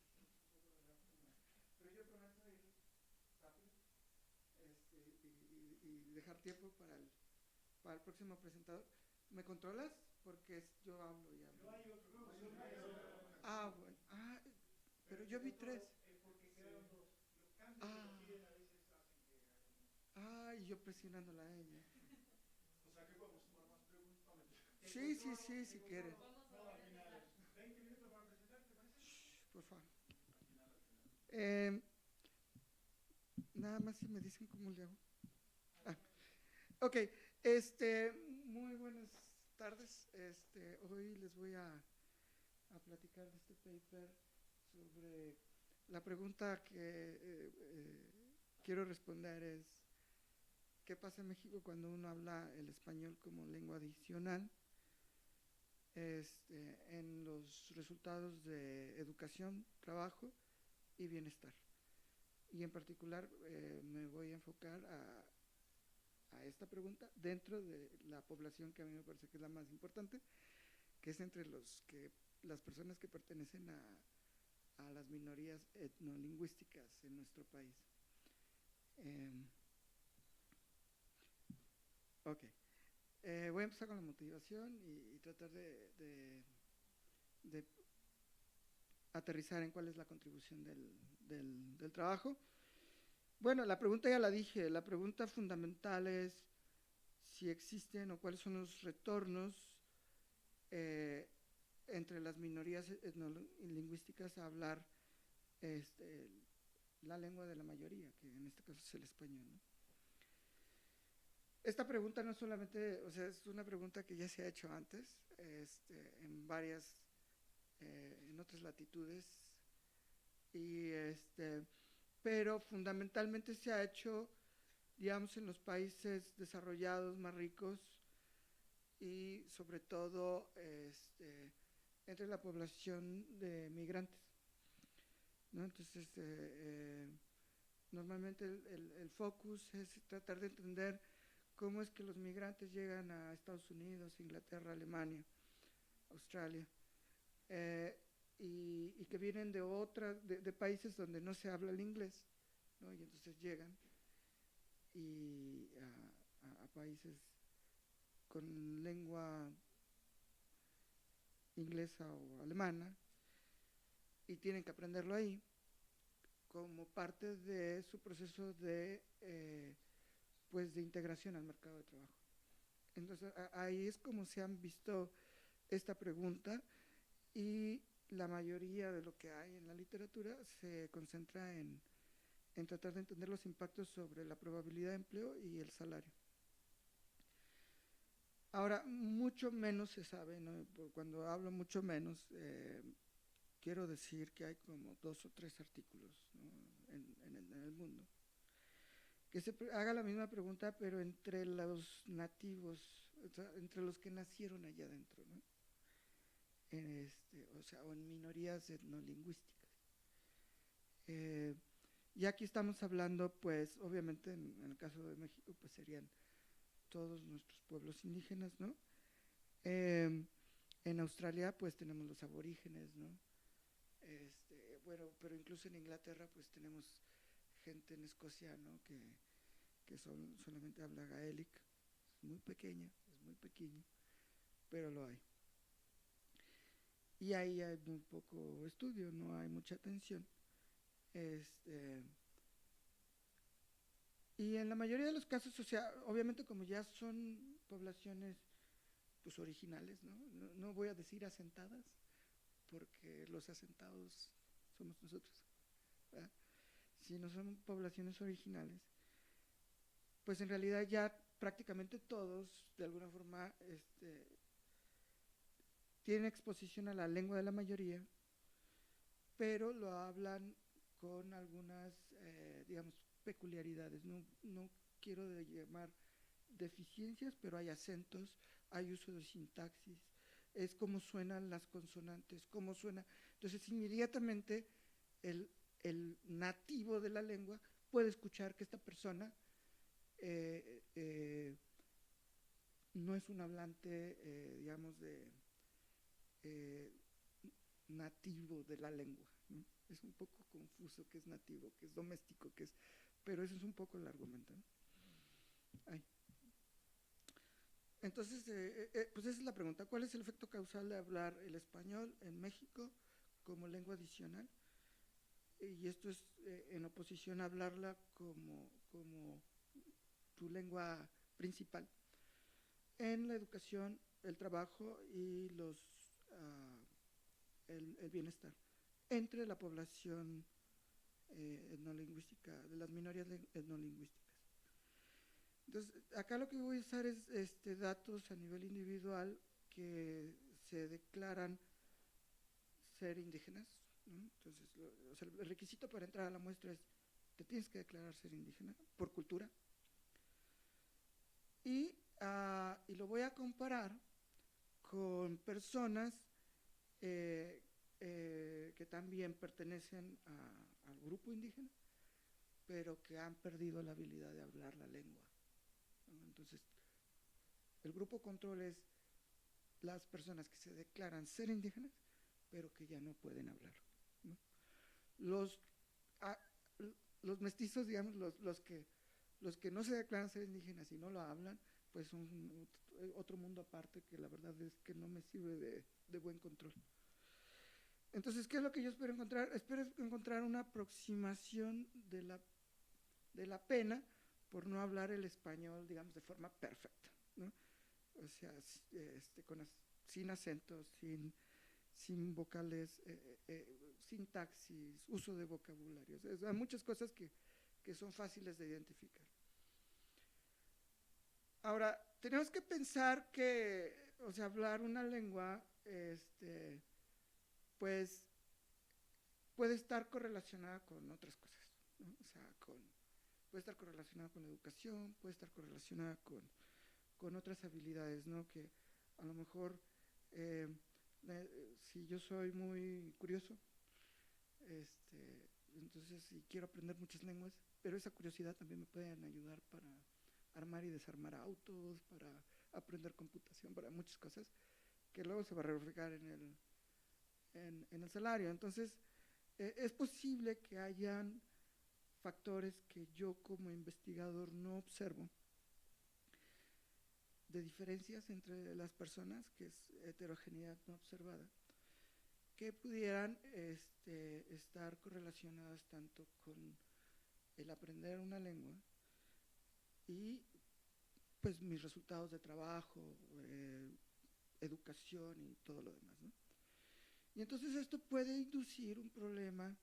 Es un poco de pero yo prometo ir rápido y dejar tiempo para el próximo presentador. ¿Me controlas? Porque yo hablo y hablo. No hay otro. No, ah, bueno. Ah, pero yo vi 3. Porque quedaron 2. Los cambios que nos piden a veces hacen que hagamos. Y yo presionándola a ella. O sea que podemos tomar más preguntas. Sí, si quieren. No, al final. 20 minutos para presentar, ¿te parece? Por favor. Nada más si me dicen cómo le hago. Ok, muy buenas tardes. Hoy les voy a platicar de este paper sobre la pregunta que quiero responder es ¿qué pasa en México cuando uno habla el español como lengua adicional en los resultados de educación, trabajo y bienestar? Y en particular me voy a enfocar a esta pregunta dentro de la población que a mí me parece que es la más importante, que es entre las personas que pertenecen a las minorías etnolingüísticas en nuestro país. Ok, voy a empezar con la motivación y tratar de aterrizar en cuál es la contribución del trabajo. Bueno, la pregunta ya la dije, la pregunta fundamental es si existen o cuáles son los retornos entre las minorías etnolingüísticas a hablar la lengua de la mayoría, que en este caso es el español, ¿no? Esta pregunta no solamente, o sea, es una pregunta que ya se ha hecho antes, en en otras latitudes, pero fundamentalmente se ha hecho, digamos, en los países desarrollados más ricos y sobre todo entre la población de migrantes, ¿no? Entonces, normalmente el focus es tratar de entender cómo es que los migrantes llegan a Estados Unidos, Inglaterra, Alemania, Australia, y que vienen de países donde no se habla el inglés, ¿no? Y entonces llegan a países con lengua inglesa o alemana y tienen que aprenderlo ahí como parte de su proceso de integración al mercado de trabajo. Entonces ahí es como se han visto esta pregunta y la mayoría de lo que hay en la literatura se concentra en tratar de entender los impactos sobre la probabilidad de empleo y el salario. Ahora, mucho menos se sabe, ¿no? Cuando hablo mucho menos, quiero decir que hay como 2 o 3 artículos, ¿no? en el mundo que se haga la misma pregunta, pero entre los nativos, o sea, entre los que nacieron allá adentro, ¿no? O en minorías etnolingüísticas. Y aquí estamos hablando, pues, obviamente, en el caso de México, pues serían todos nuestros pueblos indígenas, ¿no? En Australia, pues, tenemos los aborígenes, ¿no? Bueno, pero incluso en Inglaterra, pues, tenemos gente en Escocia, ¿no? Que solamente habla gaélic, es muy pequeño, pero lo hay. Y ahí hay muy poco estudio, no hay mucha atención. Y en la mayoría de los casos, o sea, obviamente como ya son poblaciones pues originales, ¿no? No voy a decir asentadas, porque los asentados somos nosotros, ¿verdad? Si no son poblaciones originales, pues en realidad ya prácticamente todos, de alguna forma, tienen exposición a la lengua de la mayoría, pero lo hablan con algunas, digamos, peculiaridades. No quiero llamar deficiencias, pero hay acentos, hay uso de sintaxis, es cómo suenan las consonantes, cómo suena. Entonces, inmediatamente el nativo de la lengua puede escuchar que esta persona no es un hablante, digamos, nativo de la lengua, ¿no? Es un poco confuso qué es nativo, qué es doméstico, qué es, pero eso es un poco el argumento, ¿no? Ay. Entonces, pues esa es la pregunta. ¿Cuál es el efecto causal de hablar el español en México como lengua adicional? Y esto es en oposición a hablarla como tu lengua principal en la educación, el trabajo y el bienestar entre la población etnolingüística, de las minorías etnolingüísticas. Entonces, acá lo que voy a usar es datos a nivel individual que se declaran ser indígenas, ¿no? Entonces, o sea, el requisito para entrar a la muestra es te tienes que declarar ser indígena por cultura. Y lo voy a comparar con personas que también pertenecen al grupo indígena, pero que han perdido la habilidad de hablar la lengua, ¿no? Entonces, el grupo control es las personas que se declaran ser indígenas, pero que ya no pueden hablar, ¿no? Los mestizos, digamos, los que no se declaran ser indígenas y no lo hablan, pues son otro mundo aparte que la verdad es que no me sirve de buen control. Entonces, ¿qué es lo que yo espero encontrar? Espero encontrar una aproximación de la pena por no hablar el español, digamos, de forma perfecta, ¿no? O sea, sin acentos, sin vocales, sintaxis, uso de vocabularios. Hay muchas cosas que son fáciles de identificar. Ahora, tenemos que pensar que, o sea, hablar una lengua, pues, puede estar correlacionada con otras cosas, ¿no? O sea, puede estar correlacionada con la educación, puede estar correlacionada con otras habilidades, ¿no? Que a lo mejor, si yo soy muy curioso, entonces si quiero aprender muchas lenguas, pero esa curiosidad también me puede ayudar para armar y desarmar autos, para aprender computación, para muchas cosas, que luego se va a reflejar en el salario. Entonces, es posible que hayan factores que yo como investigador no observo, de diferencias entre las personas, que es heterogeneidad no observada, que pudieran estar correlacionadas tanto con el aprender una lengua y pues mis resultados de trabajo, educación y todo lo demás, ¿no? Y entonces esto puede inducir un problema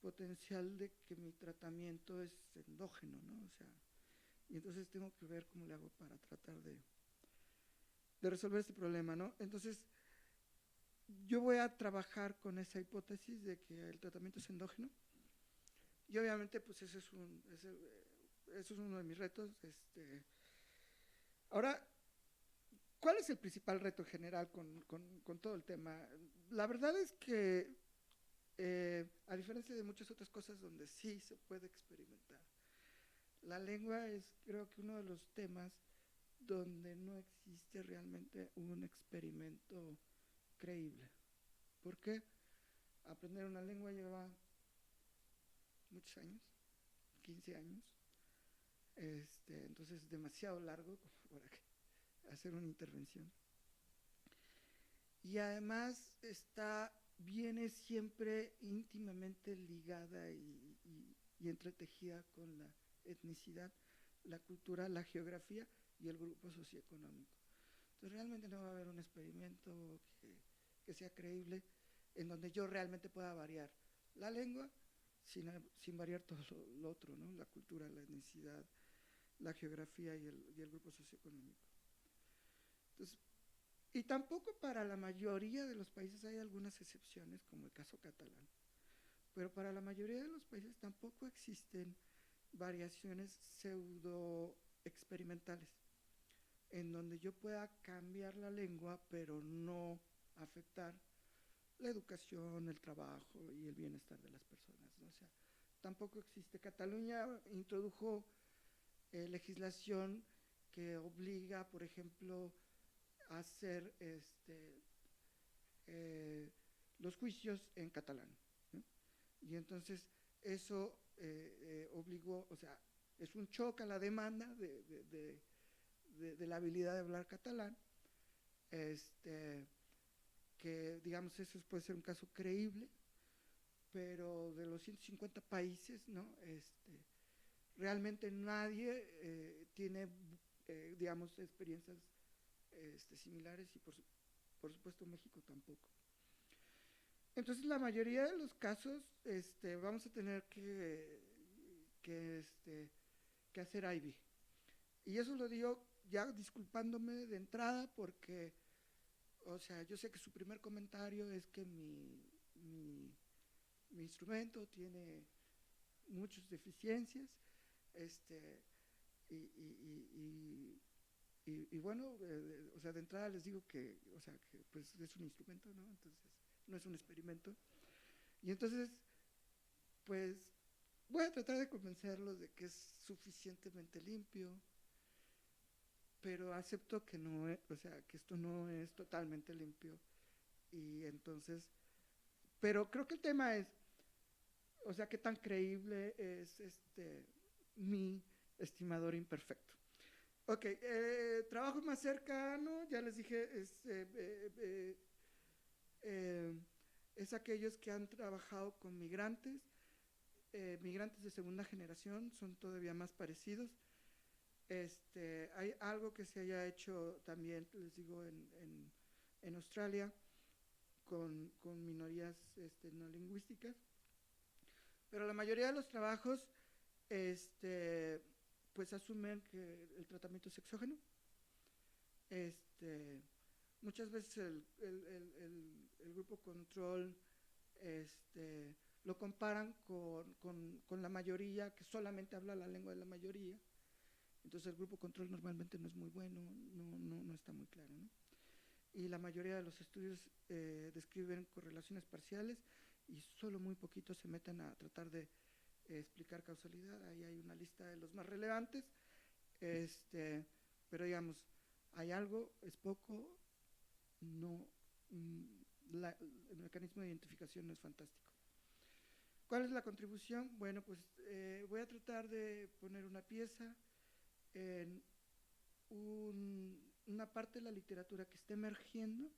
potencial de que mi tratamiento es endógeno, ¿no? O sea, y entonces tengo que ver cómo le hago para tratar de resolver este problema, ¿no? Entonces, yo voy a trabajar con esa hipótesis de que el tratamiento es endógeno y obviamente pues ese es uno de mis retos. Ahora, ¿cuál es el principal reto en general con todo el tema? La verdad es que a diferencia de muchas otras cosas donde sí se puede experimentar, la lengua es, creo que, uno de los temas donde no existe realmente un experimento creíble. ¿Por qué? Aprender una lengua lleva muchos años, 15 años, entonces es demasiado largo como para hacer una intervención. Y además viene siempre íntimamente ligada y entretejida con la etnicidad, la cultura, la geografía y el grupo socioeconómico. Entonces realmente no va a haber un experimento que sea creíble en donde yo realmente pueda variar la lengua sin variar todo lo otro, ¿no? La cultura, la etnicidad la geografía y el grupo socioeconómico. Entonces, y tampoco para la mayoría de los países, hay algunas excepciones, como el caso catalán, pero para la mayoría de los países tampoco existen variaciones pseudo experimentales, en donde yo pueda cambiar la lengua, pero no afectar la educación, el trabajo y el bienestar de las personas, ¿no? O sea, tampoco existe. Cataluña introdujo legislación que obliga, por ejemplo, a hacer los juicios en catalán, ¿no? Y entonces eso obligó, o sea, es un choque a la demanda de la habilidad de hablar catalán, que digamos eso puede ser un caso creíble, pero de los 150 países, ¿no? Realmente nadie tiene, digamos, experiencias similares, y por supuesto México tampoco. Entonces la mayoría de los casos vamos a tener que hacer IB. Y eso lo digo ya disculpándome de entrada porque, o sea, yo sé que su primer comentario es que mi instrumento tiene muchas deficiencias, y bueno, o sea, de entrada les digo que, o sea, que pues es un instrumento, ¿no? Entonces, no es un experimento. Y entonces, pues, voy a tratar de convencerlos de que es suficientemente limpio, pero acepto que no es, o sea, que esto no es totalmente limpio. Y entonces, pero creo que el tema es, o sea, qué tan creíble es mi estimador imperfecto. Ok, trabajo más cercano, ya les dije, es aquellos que han trabajado con migrantes, migrantes de segunda generación, son todavía más parecidos. Hay algo que se haya hecho también, les digo, en Australia, con minorías no lingüísticas, pero la mayoría de los trabajos pues asumen que el tratamiento es exógeno. Muchas veces el grupo control lo comparan con la mayoría, que solamente habla la lengua de la mayoría. Entonces el grupo control normalmente no es muy bueno, no está muy claro, ¿no? Y la mayoría de los estudios describen correlaciones parciales y solo muy poquitos se meten a tratar de explicar causalidad. Ahí hay una lista de los más relevantes, pero digamos, hay algo, es poco, no, el mecanismo de identificación no es fantástico. ¿Cuál es la contribución? Bueno, pues voy a tratar de poner una pieza en una parte de la literatura que está emergiendo,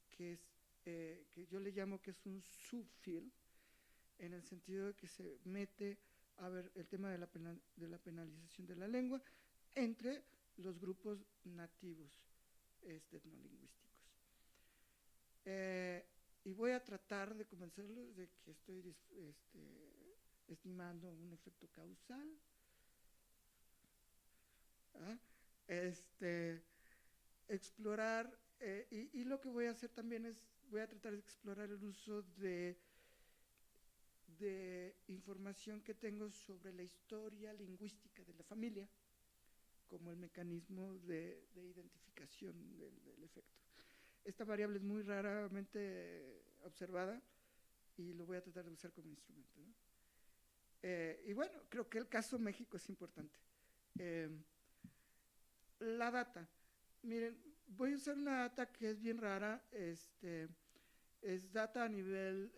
que es que yo le llamo que es un subfield, en el sentido de que se mete a ver el tema de la penalización de la lengua entre los grupos nativos etnolingüísticos. Y voy a tratar de convencerlos de que estoy estimando un efecto causal. Explorar, y lo que voy a hacer también es, voy a tratar de explorar el uso de información que tengo sobre la historia lingüística de la familia como el mecanismo de identificación del efecto. Esta variable es muy raramente observada y lo voy a tratar de usar como instrumento, ¿no? Y bueno, creo que el caso México es importante. La data. Miren, voy a usar una data que es bien rara, es data a nivel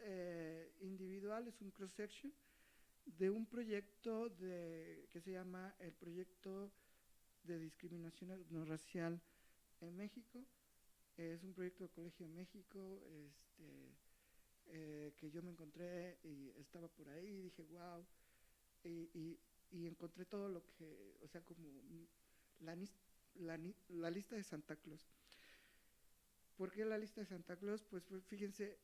individual, es un cross-section de un proyecto que se llama el Proyecto de Discriminación No Racial en México. Es un proyecto del Colegio de México, que yo me encontré y estaba por ahí y dije, wow, y encontré todo lo que, o sea, como la lista de Santa Claus. ¿Por qué la lista de Santa Claus? Pues fíjense,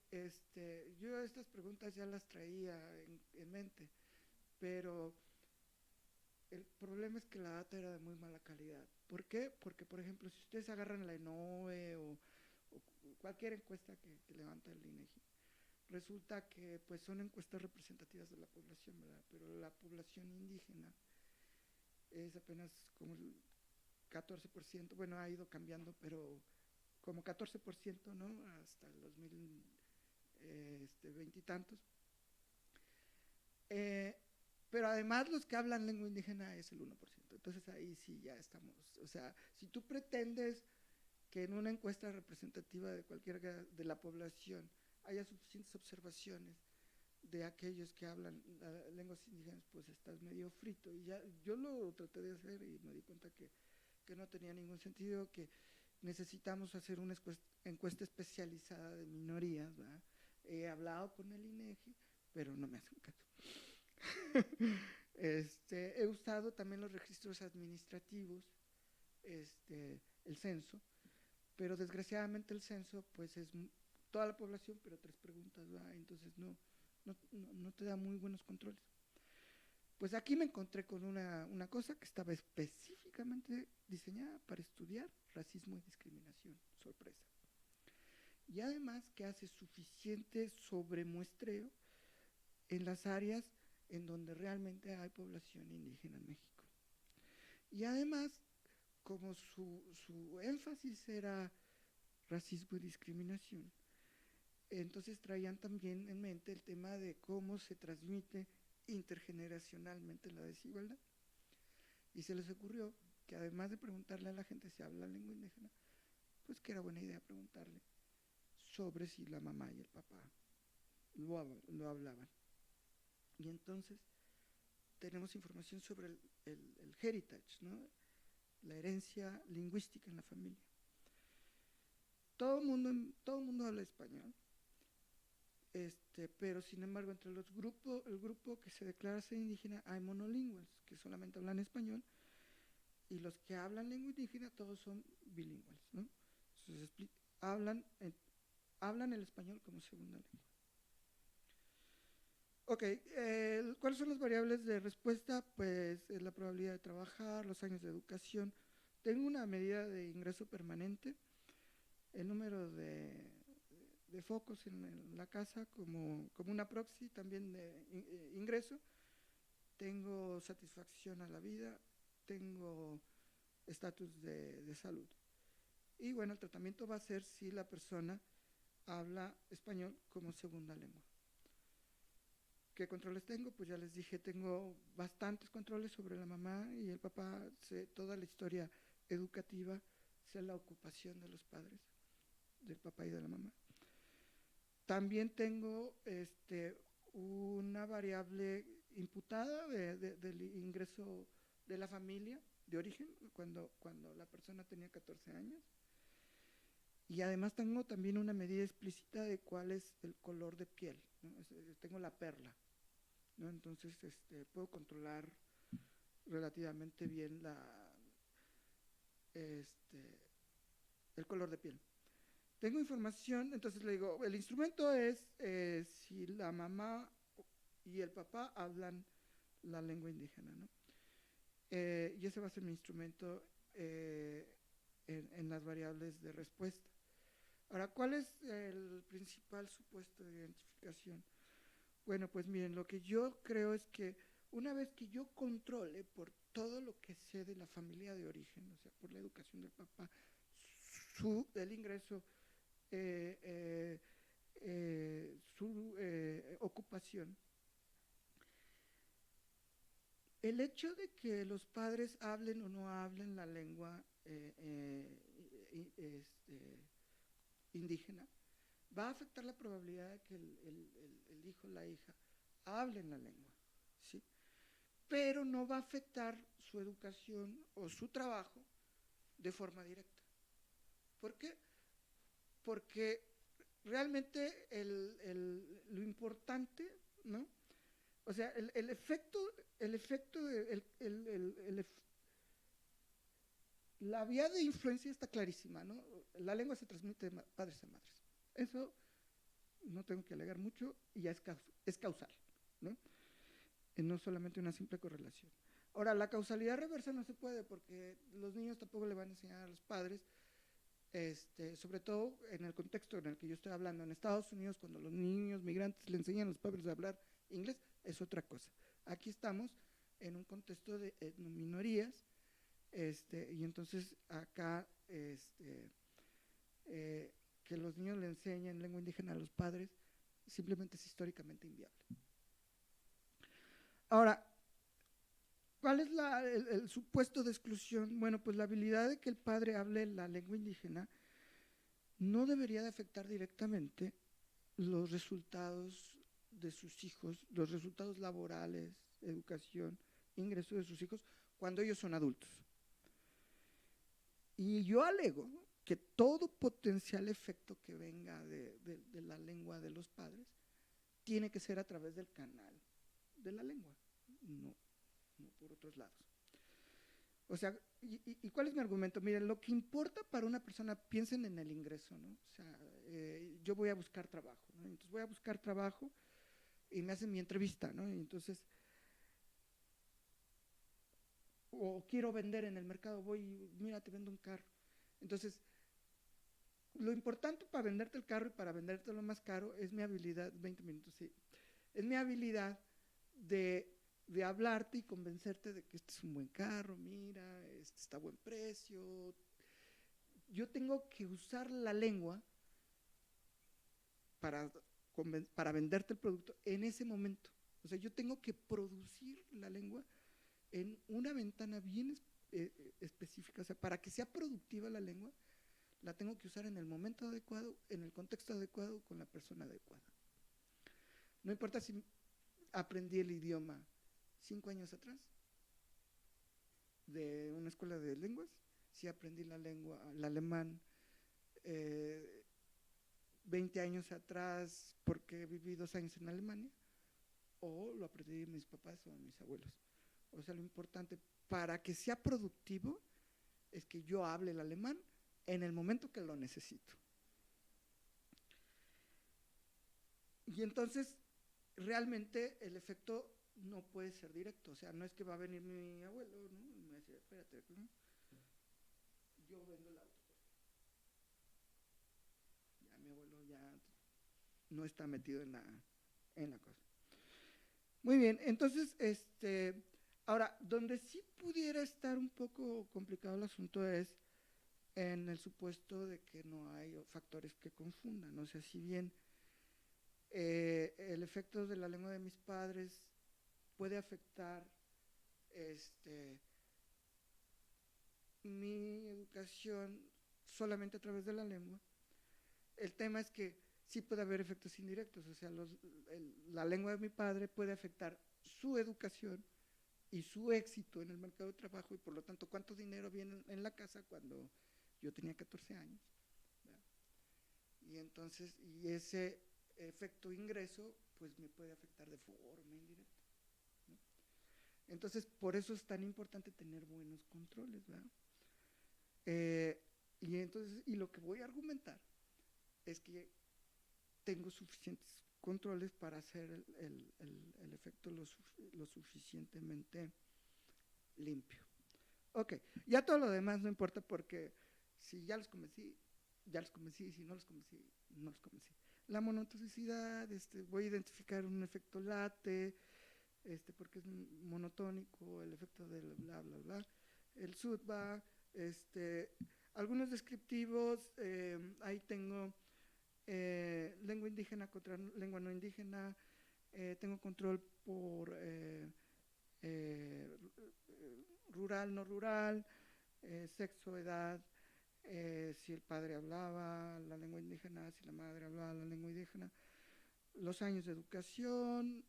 yo estas preguntas ya las traía en mente, pero el problema es que la data era de muy mala calidad. ¿Por qué? Porque, por ejemplo, si ustedes agarran la ENOE o cualquier encuesta que levanta el INEGI, resulta que pues son encuestas representativas de la población, ¿verdad? Pero la población indígena es apenas como el 14%, bueno, ha ido cambiando, pero como 14%, ¿no? Hasta el 2020 y tantos. Pero además los que hablan lengua indígena es el 1%. Entonces ahí sí ya estamos. O sea, si tú pretendes que en una encuesta representativa de cualquier de la población haya suficientes observaciones de aquellos que hablan lenguas indígenas, pues estás medio frito. Y ya yo lo traté de hacer y me di cuenta que no tenía ningún sentido, que necesitamos hacer una encuesta especializada de minorías, ¿verdad? He hablado con el INEGI, pero no me hacen caso. He usado también los registros administrativos, el censo, pero desgraciadamente el censo pues es toda la población, pero 3 preguntas, ¿verdad? Entonces no te da muy buenos controles. Pues aquí me encontré con una cosa que estaba específicamente diseñada para estudiar racismo y discriminación, sorpresa. Y además que hace suficiente sobremuestreo en las áreas en donde realmente hay población indígena en México. Y además, como su énfasis era racismo y discriminación, entonces traían también en mente el tema de cómo se transmite intergeneracionalmente la desigualdad. Y se les ocurrió que además de preguntarle a la gente si habla lengua indígena, pues que era buena idea preguntarle sobre si la mamá y el papá lo hablaban. Y entonces tenemos información sobre el heritage, ¿no? La herencia lingüística en la familia. Todo el mundo habla español, pero sin embargo entre el grupo que se declara ser indígena hay monolingües, que solamente hablan español, y los que hablan lengua indígena todos son bilingües, ¿no? Entonces hablan el español como segunda lengua. Ok, ¿cuáles son las variables de respuesta? Pues la probabilidad de trabajar, los años de educación. Tengo una medida de ingreso permanente, el número de focos en la casa como una proxy también de ingreso. Tengo satisfacción a la vida, tengo estatus de salud. Y bueno, el tratamiento va a ser si la persona habla español como segunda lengua. ¿Qué controles tengo? Pues ya les dije, tengo bastantes controles sobre la mamá y el papá, sé toda la historia educativa, sé la ocupación de los padres, del papá y de la mamá. También tengo una variable imputada del ingreso de la familia de origen, cuando la persona tenía 14 años. Y además tengo también una medida explícita de cuál es el color de piel, ¿no? Tengo la perla, ¿no? Entonces puedo controlar relativamente bien el color de piel. Tengo información, entonces le digo, el instrumento es si la mamá y el papá hablan la lengua indígena, ¿no? Y ese va a ser mi instrumento en las variables de respuesta. Ahora, ¿cuál es el principal supuesto de identificación? Bueno, pues miren, lo que yo creo es que una vez que yo controle por todo lo que sé de la familia de origen, o sea, por la educación del papá, el ingreso, su ocupación, el hecho de que los padres hablen o no hablen la lengua indígena va a afectar la probabilidad de que el hijo o la hija hablen la lengua, ¿sí? Pero no va a afectar su educación o su trabajo de forma directa. ¿Por qué? Porque realmente lo importante, ¿no? O sea, el efecto, la vía de influencia está clarísima, ¿no? La lengua se transmite de padres a madres. Eso no tengo que alegar mucho y ya es causal, ¿no? No solamente una simple correlación. Ahora, la causalidad reversa no se puede porque los niños tampoco le van a enseñar a los padres, sobre todo en el contexto en el que yo estoy hablando. En Estados Unidos, cuando los niños migrantes le enseñan a los padres a hablar inglés, es otra cosa. Aquí estamos en un contexto de etnominorías, y entonces acá, que los niños le enseñen lengua indígena a los padres, simplemente es históricamente inviable. Ahora, ¿cuál es el supuesto de exclusión? Bueno, pues la habilidad de que el padre hable la lengua indígena no debería de afectar directamente los resultados de sus hijos, los resultados laborales, educación, ingreso de sus hijos, cuando ellos son adultos. Y yo alego que todo potencial efecto que venga de la lengua de los padres tiene que ser a través del canal de la lengua, no por otros lados. O sea, ¿y cuál es mi argumento? Miren, lo que importa para una persona, piensen en el ingreso, ¿no? O sea, yo voy a buscar trabajo, ¿no? Entonces voy a buscar trabajo y me hacen mi entrevista, ¿no? Y entonces, o quiero vender en el mercado, voy, mira, te vendo un carro. Entonces, lo importante para venderte el carro y para venderte lo más caro es mi habilidad, 20 minutos, sí, es mi habilidad de hablarte y convencerte de que este es un buen carro, mira, este está a buen precio. Yo tengo que usar la lengua para venderte el producto en ese momento. O sea, yo tengo que producir la lengua en una ventana bien específica. O sea, para que sea productiva la lengua, la tengo que usar en el momento adecuado, en el contexto adecuado, con la persona adecuada. No importa si aprendí el idioma 5 años atrás de una escuela de lenguas, si aprendí la lengua, el alemán 20 años atrás porque viví 2 años en Alemania, o lo aprendí de mis papás o de mis abuelos. O sea, lo importante para que sea productivo es que yo hable el alemán en el momento que lo necesito. Y entonces, realmente el efecto no puede ser directo. O sea, no es que va a venir mi abuelo, ¿no? Y me va a decir, espérate, ¿no? Yo vendo el auto. Ya mi abuelo ya no está metido en la cosa. Muy bien, entonces, ahora, donde sí pudiera estar un poco complicado el asunto es en el supuesto de que no hay factores que confundan. O sea, si bien el efecto de la lengua de mis padres puede afectar mi educación solamente a través de la lengua, el tema es que sí puede haber efectos indirectos. O sea, la lengua de mi padre puede afectar su educación y su éxito en el mercado de trabajo, y por lo tanto cuánto dinero viene en la casa cuando yo tenía 14 años, ¿verdad? Y entonces, y ese efecto ingreso pues me puede afectar de forma indirecta, ¿no? Entonces, por eso es tan importante tener buenos controles, ¿verdad? Y lo que voy a argumentar es que tengo suficientes controles para hacer el efecto lo suficientemente limpio. Ok, ya todo lo demás no importa, porque si ya los convencí, si no los convencí, no los convencí. La monotonicidad, voy a identificar un efecto late, porque es monotónico, el efecto del bla, bla, bla. El sutba, algunos descriptivos, ahí tengo lengua indígena contra lengua no indígena, tengo control por rural, no rural, sexo, edad, si el padre hablaba la lengua indígena, si la madre hablaba la lengua indígena, los años de educación,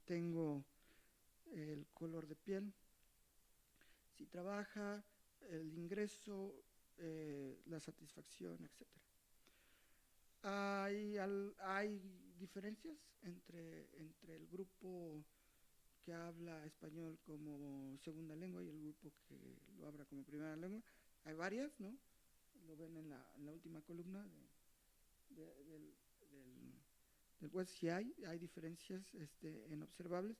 tengo el color de piel, si trabaja, el ingreso, la satisfacción, etc. Hay diferencias entre el grupo que habla español como segunda lengua y el grupo que lo habla como primera lengua. Hay varias, ¿no? Lo ven en la última columna del web. Sí hay diferencias en observables,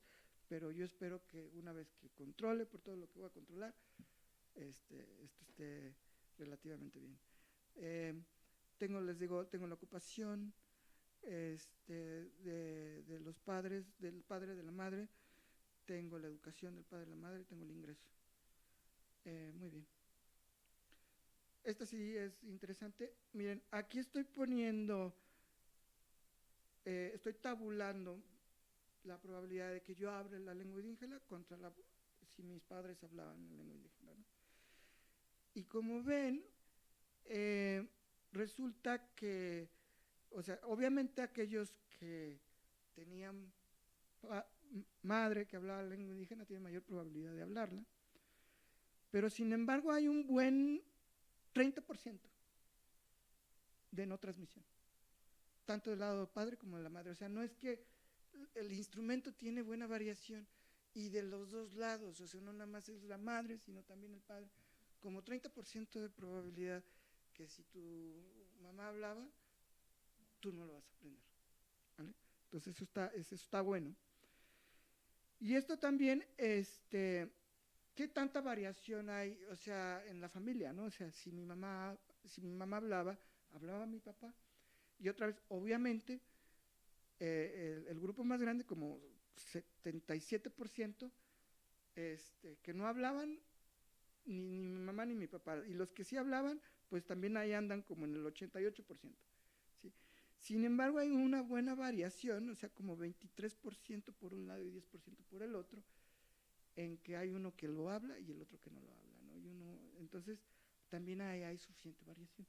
pero yo espero que una vez que controle por todo lo que voy a controlar, esto esté relativamente bien. Les digo, tengo la ocupación de los padres, del padre, de la madre, tengo la educación del padre, de la madre, tengo el ingreso. Muy bien. Esta sí es interesante. Miren, aquí estoy poniendo, estoy tabulando la probabilidad de que yo hable la lengua indígena contra si mis padres hablaban la lengua indígena, ¿no? Y como ven, resulta que, o sea, obviamente aquellos que tenían madre que hablaba la lengua indígena tienen mayor probabilidad de hablarla, pero sin embargo hay un buen 30% de no transmisión, tanto del lado del padre como de la madre. O sea, no es que el instrumento tiene buena variación, y de los dos lados, o sea, no nada más es la madre, sino también el padre, como 30% de probabilidad que si tu mamá hablaba, tú no lo vas a aprender, ¿vale? Entonces eso está bueno. Y esto también, ¿qué tanta variación hay, o sea, en la familia, ¿no? O sea, si mi mamá hablaba mi papá, y otra vez, obviamente, el grupo más grande, como 77%, que no hablaban ni mi mamá ni mi papá, y los que sí hablaban, pues también ahí andan como en el 88%, ¿sí? Sin embargo, hay una buena variación, o sea, como 23% por un lado y 10% por el otro, en que hay uno que lo habla y el otro que no lo habla, ¿no? Entonces, también hay suficiente variación.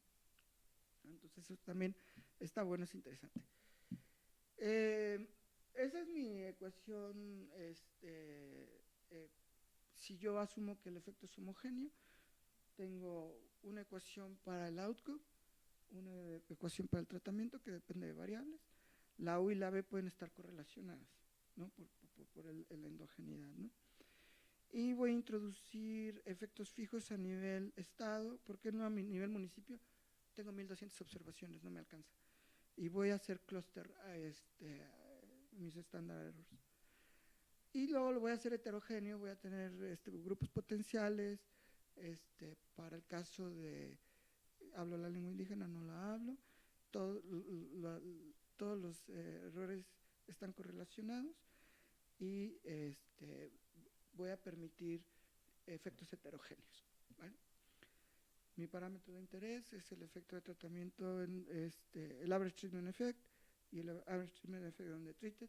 Entonces, eso también está bueno, es interesante. Esa es mi ecuación, si yo asumo que el efecto es homogéneo, tengo una ecuación para el outcome, una ecuación para el tratamiento que depende de variables. La U y la B pueden estar correlacionadas, ¿no? por la endogeneidad, ¿no? Y voy a introducir efectos fijos a nivel estado, porque no a mi nivel municipio, tengo 1200 observaciones, no me alcanza. Y voy a hacer clúster mis estándar errors. Y luego lo voy a hacer heterogéneo, voy a tener grupos potenciales, para el caso de hablo la lengua indígena, no la hablo, todos los errores están correlacionados, y voy a permitir efectos heterogéneos, ¿vale? Mi parámetro de interés es el efecto de tratamiento, el average treatment effect y el average treatment effect on the treated.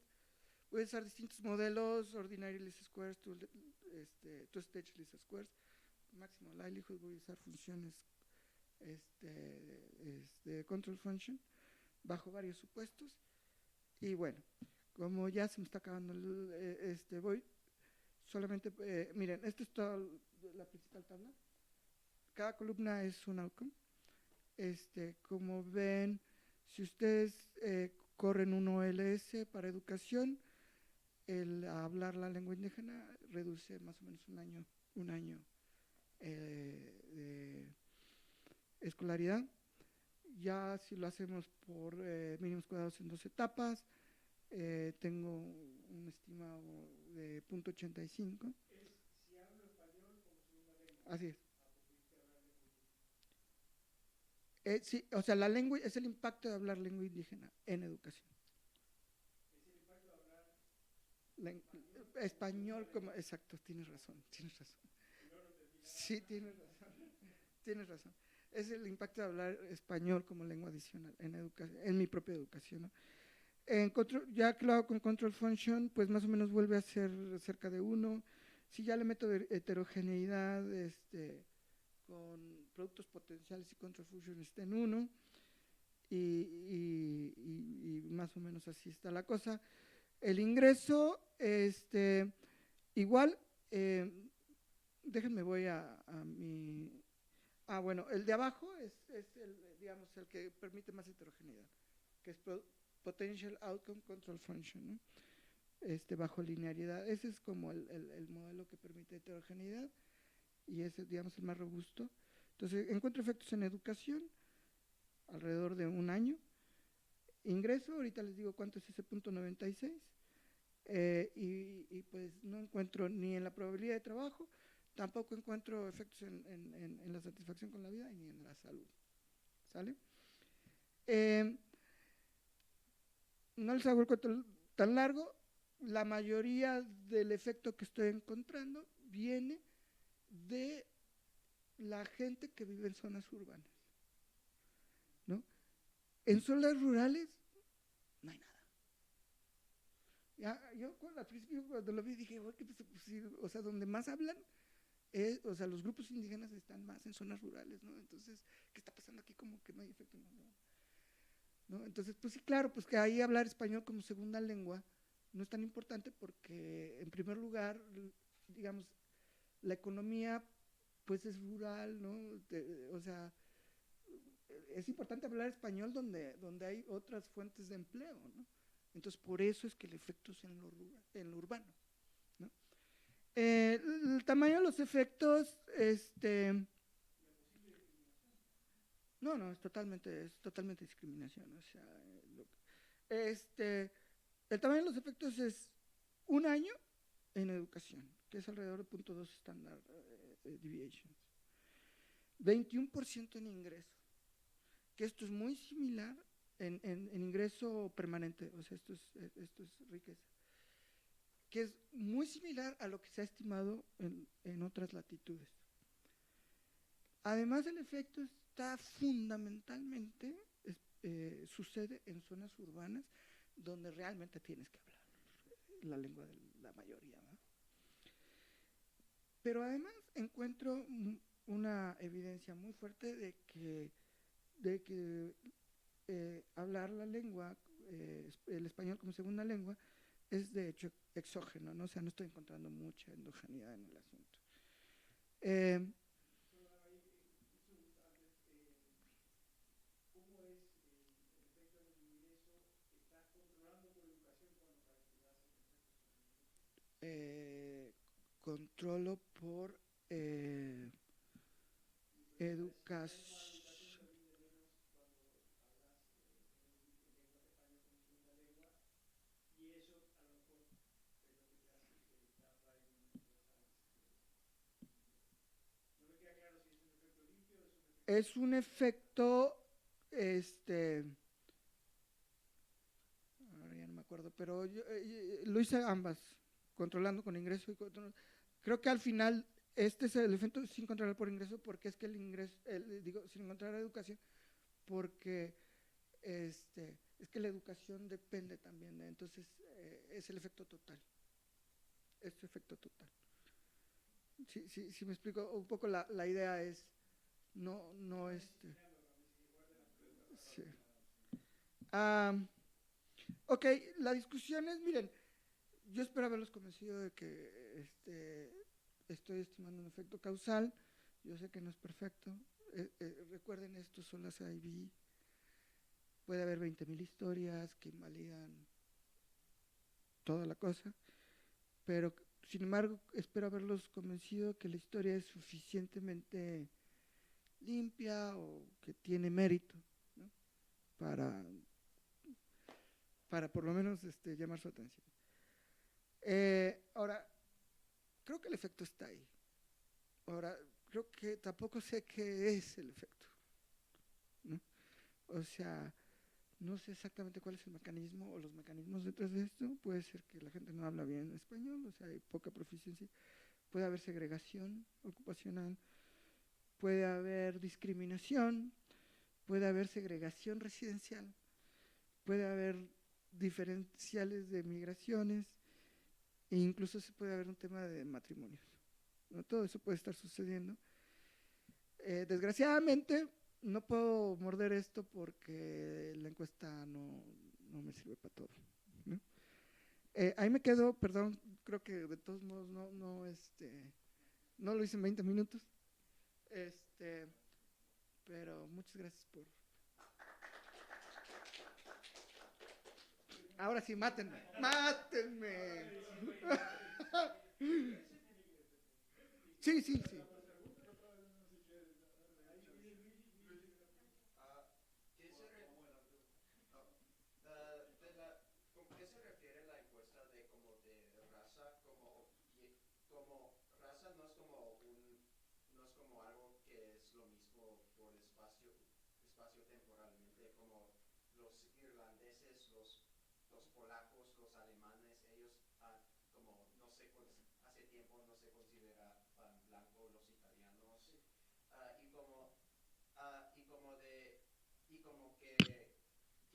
Voy a usar distintos modelos, ordinary least squares, two-stage least squares, máximo likelihood. Voy a usar funciones control function bajo varios supuestos. Y bueno, como ya se me está acabando, voy solamente, miren, esta es toda la principal tabla. Cada columna es un outcome. Como ven, si ustedes corren un OLS para educación, el hablar la lengua indígena reduce más o menos un año de escolaridad. Ya si lo hacemos por mínimos cuadrados en 2 etapas, tengo un estimado de 0.85. Si hablo español como segunda lengua. Así es. Sí, o sea, la lengua es el impacto de hablar lengua indígena en educación. Es el impacto de hablar español como, exacto, tienes razón. Sí, tienes razón. Es el impacto de hablar español como lengua adicional en educación, en mi propia educación, ¿no? Ya que lo hago con control function, pues más o menos vuelve a ser cerca de 1. Si ya le meto heterogeneidad, con productos potenciales y control function está en 1, y más o menos así está la cosa. El ingreso, igual, déjenme voy a mi... bueno, el de abajo es digamos, el que permite más heterogeneidad, que es Potential Outcome Control Function, ¿no? Bajo linearidad. Ese es como el modelo que permite heterogeneidad, y ese es, digamos, el más robusto. Entonces, encuentro efectos en educación alrededor de un año. Ingreso, ahorita les digo cuánto es ese 0.96. y pues no encuentro ni en la probabilidad de trabajo, tampoco encuentro efectos en la satisfacción con la vida ni en la salud. ¿Sale? No les hago el cuento tan largo. La mayoría del efecto que estoy encontrando viene de la gente que vive en zonas urbanas, ¿no? En zonas rurales no hay nada. Ya, yo al principio cuando lo vi dije, pues, sí, o sea, donde más hablan, o sea, los grupos indígenas están más en zonas rurales, ¿no? Entonces, ¿qué está pasando aquí? Como que no hay efecto, ¿no? Entonces, pues sí, claro, pues que ahí hablar español como segunda lengua no es tan importante porque, en primer lugar, digamos, la economía, pues es rural, ¿no? O sea, es importante hablar español donde hay otras fuentes de empleo, ¿no? Entonces, por eso es que el efecto es en lo urbano, ¿no? El tamaño de los efectos, no, es totalmente discriminación, o sea, el tamaño de los efectos es 1 año en educación, que es alrededor de 0.2 standard deviations, 21% en ingreso, que esto es muy similar en ingreso permanente, o sea, esto es riqueza, que es muy similar a lo que se ha estimado en otras latitudes. Además, el efecto está fundamentalmente, sucede en zonas urbanas donde realmente tienes que hablar la lengua de la mayoría, ¿no? Pero además encuentro una evidencia muy fuerte de que hablar la lengua, el español como segunda lengua, es de hecho exógeno, ¿no? O sea, no estoy encontrando mucha endogeneidad en el asunto. ¿Cómo es el efecto en el ingreso? ¿Estás controlando tu educación cuando calculas el efecto sobre el ingreso? Controlo por educación. No me queda claro si es un efecto limpio o es un efecto... Es un efecto, ahora ya no me acuerdo, pero yo lo hice ambas, controlando con ingreso y creo que al final este es el efecto sin controlar por ingreso, porque es que el ingreso, digo, sin controlar educación, porque es que la educación depende también, entonces es el efecto total, es su efecto total. Sí, me explico, un poco la idea es, no, sí. Ok, la discusión es, miren, yo espero haberlos convencido de que estoy estimando un efecto causal, yo sé que no es perfecto, recuerden, esto son las IB, puede haber 20,000 historias que invalidan toda la cosa, pero sin embargo espero haberlos convencido que la historia es suficientemente limpia o que tiene mérito, ¿no? para por lo menos llamar su atención. Ahora, creo que el efecto está ahí. Ahora, creo que tampoco sé qué es el efecto, ¿no? O sea, no sé exactamente cuál es el mecanismo o los mecanismos detrás de esto. Puede ser que la gente no habla bien español, o sea, hay poca proficiencia. Puede haber segregación ocupacional, puede haber discriminación, puede haber segregación residencial, puede haber diferenciales de migraciones e incluso se puede haber un tema de matrimonios, ¿no? Todo eso puede estar sucediendo. Desgraciadamente no puedo morder esto porque la encuesta no me sirve para todo, ¿no? Ahí me quedo, perdón, creo que de todos modos no lo hice en 20 minutos, pero muchas gracias por... Ahora sí, mátenme. Sí. ¿Qué se ¿Con qué se refiere la encuesta de como raza como raza no es no es como algo que es lo mismo por espacio temporalmente, como los irlandeses, los polacos, los alemanes, ellos como no se hace tiempo no se consideraban blancos los italianos. Sí. Y como y como de y como que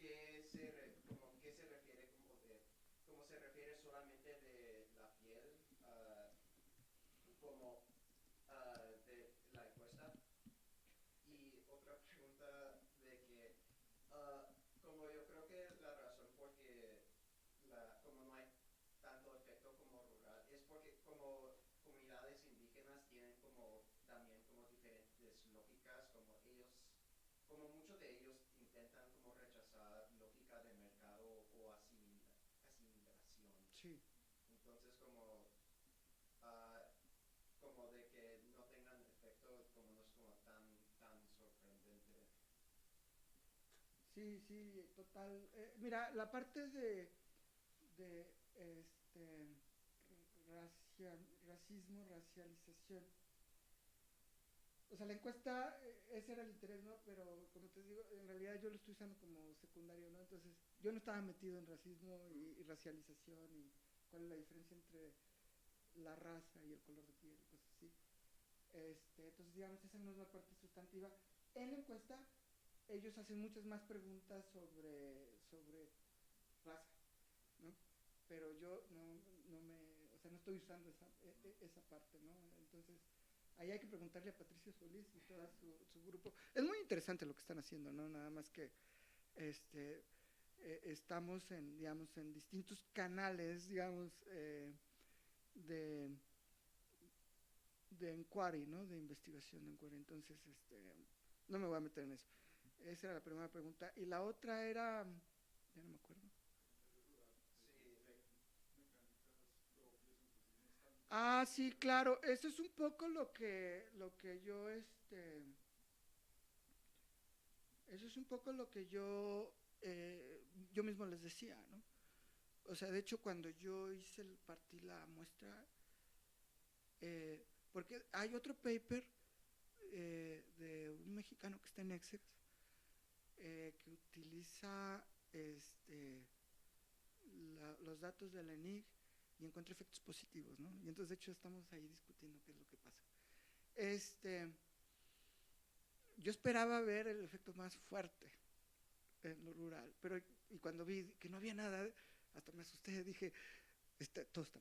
se refiere como se refiere solamente de la piel como de la encuesta. Y otra pregunta de que como yo creo que la razón por que como no hay tanto efecto como rural es porque como comunidades indígenas tienen como también como diferentes lógicas, como muchos de ellos intentan como rechazar lógica de mercado o asimilación. Sí. Entonces ah, como de que no tengan efecto como no es como tan sorprendente. Sí, sí, total. Mira, la parte de racismo, racialización. O sea, la encuesta, ese era el interés, ¿no? Pero como te digo, en realidad yo lo estoy usando como secundario, ¿no? Entonces, yo no estaba metido en racismo y racialización y cuál es la diferencia entre la raza y el color de piel y cosas así. Entonces, digamos, esa no es la parte sustantiva. En la encuesta, ellos hacen muchas más preguntas sobre raza, ¿no? Pero yo o sea, no estoy usando esa parte, ¿no? Entonces, ahí hay que preguntarle a Patricio Solís y todo su grupo. Es muy interesante lo que están haciendo, ¿no? Nada más que estamos digamos, en distintos canales, digamos, de inquiry, ¿no? De investigación de inquiry. Entonces, no me voy a meter en eso. Esa era la primera pregunta. Y la otra era, ya no me acuerdo. Ah, sí, claro. Eso es un poco lo que yo, eso es un poco lo que yo mismo les decía, ¿no? O sea, de hecho, cuando yo partí la muestra, porque hay otro paper de un mexicano que está en Exex, que utiliza los datos de la ENIG y encuentra efectos positivos, ¿no? Y entonces, de hecho, estamos ahí discutiendo qué es lo que pasa. Yo esperaba ver el efecto más fuerte en lo rural, pero y cuando vi que no había nada, hasta me asusté, dije, todo está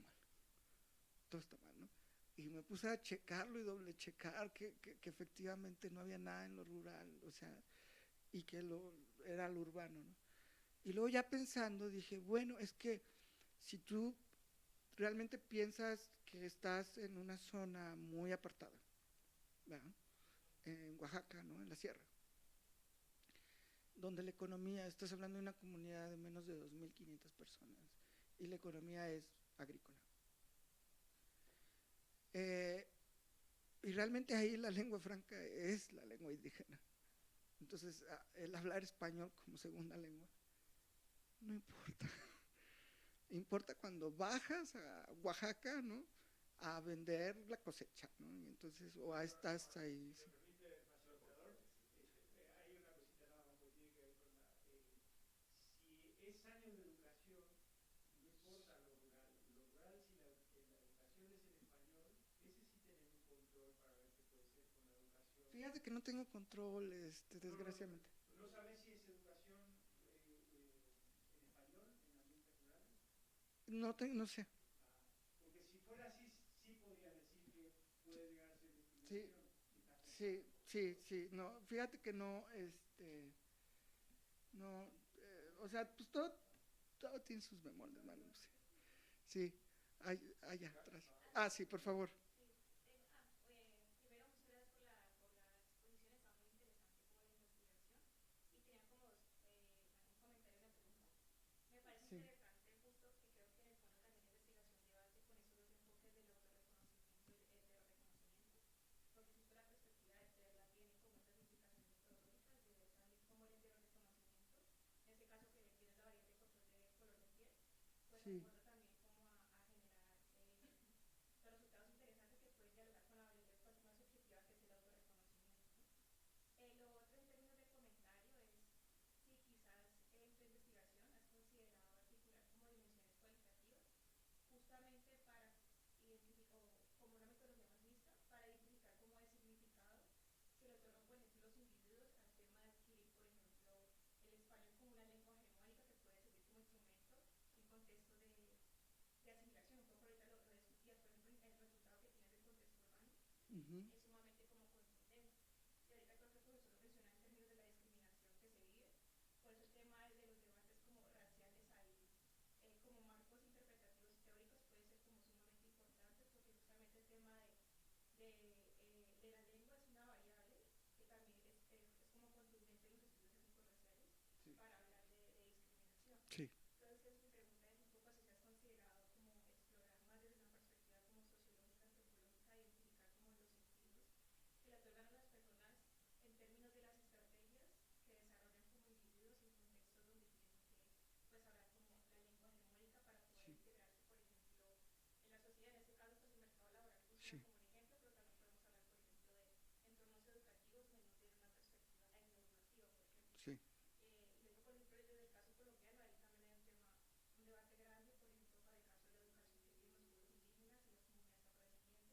mal, ¿no? Y me puse a checarlo y doble checar que efectivamente no había nada en lo rural, o sea, y que era lo urbano, ¿no? Y luego ya pensando dije, bueno, es que si tú realmente piensas que estás en una zona muy apartada, ¿verdad? En Oaxaca, ¿no? En la sierra, donde la economía, estás hablando de una comunidad de menos de 2.500 personas y la economía es agrícola. Y realmente ahí la lengua franca es la lengua indígena. Entonces, el hablar español como segunda lengua no importa. Importa cuando bajas a Oaxaca, ¿no? A vender la cosecha, ¿no? Y entonces, o a estás ahí. Si me permite, facilitador, hay una cosita nada más que tiene que ver con si es años de educación, no importa lo rural, si la educación es en español, ese sí tienen un control para ver qué puede ser con la educación. Fíjate que no tengo control, desgraciadamente. ¿No sabes si es educación en español, en ambientes rurales? No sé. Porque si fuera así, sí podría decir que puede llegar a ser Sí, discriminación. sí, no, fíjate que no, no, o sea, pues todo tiene sus bemoles, ¿no? Sí, allá atrás. Ah, sí, por favor. Sí. Sí. Ujú. es sumamente como contundente. Y ahorita creo que el profesor lo menciona en términos de la discriminación que se vive, por eso el tema de los debates como raciales ahí, como marcos interpretativos y teóricos puede ser como sumamente importante, porque justamente el tema de la lengua es una variable que también es como contundente en los estudios étnico-raciales Sí. para hablar de discriminación. Sí. Entonces, mi pregunta es un poco si se has considerado como explorar más desde una perspectiva como sociológica, antropológica, identificar como los sentidos que le otorgan a las personas en términos de las estrategias que desarrollan como individuos en contextos donde tienen que pues hablar como la lengua hegemónica para poder Sí. integrarse, por ejemplo, en la sociedad. En este caso, pues el mercado laboral Sí. funciona como un ejemplo, pero también podemos hablar, por ejemplo, de entornos educativos donde no tienen una perspectiva etnoeducativa, por ejemplo. Sí. Y luego, por ejemplo, desde el caso colombiano, ahí también hay un tema, un debate grande, por ejemplo, para el caso de la educación que tienen los pueblos indígenas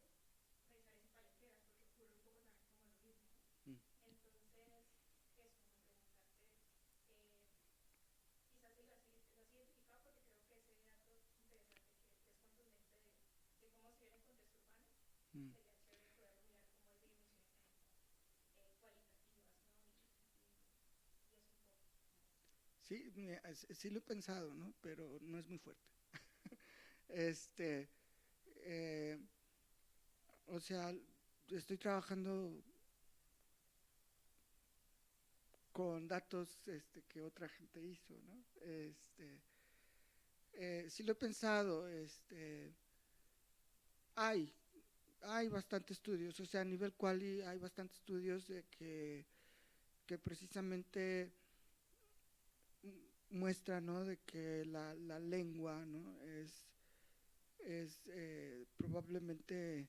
y las comunidades afrodescendientes, raizales y palenqueras, porque ocurre un poco también como lo mismo, ¿no? Mm. Entonces, eso, como preguntarte, quizás si lo has identificado, porque creo que ese dato interesante que es contundente de cómo se ve en el contexto urbano, Mm. sería chévere poderlo mirar como desde dimensiones también como, cualitativas, ¿no? Y eso un poco. Sí, sí lo he pensado, ¿no? Pero no es muy fuerte. Este, eh, o sea, estoy trabajando con datos que otra gente hizo, ¿no? Sí lo he pensado, hay, hay bastantes estudios, o sea, a nivel quali hay bastantes estudios de que precisamente muestra, ¿no? De que la lengua, ¿no? Es probablemente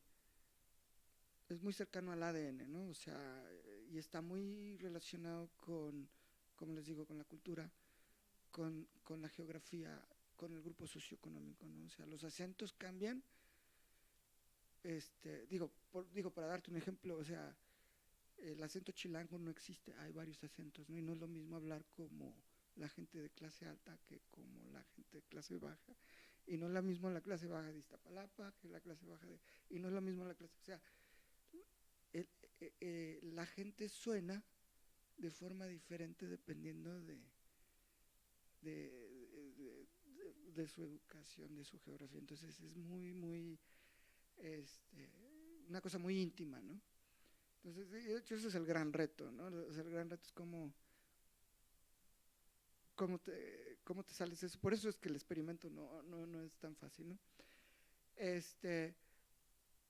es muy cercano al ADN, ¿no? O sea, y está muy relacionado con, como les digo, con la cultura, con la geografía, con el grupo socioeconómico, ¿no? O sea, los acentos cambian, digo, para darte un ejemplo, o sea, el acento chilango no existe, hay varios acentos, ¿no? Y no es lo mismo hablar como la gente de clase alta que como la gente de clase baja, y no es lo mismo la clase baja de Iztapalapa que la clase baja de, y no es lo mismo la clase, o sea, el, la gente suena de forma diferente dependiendo de su educación, de su geografía, entonces es muy, una cosa muy íntima, ¿no? Entonces, de hecho, ese es el gran reto, ¿no? O sea, el gran reto es cómo te sales de eso. Por eso es que el experimento no es tan fácil, ¿no?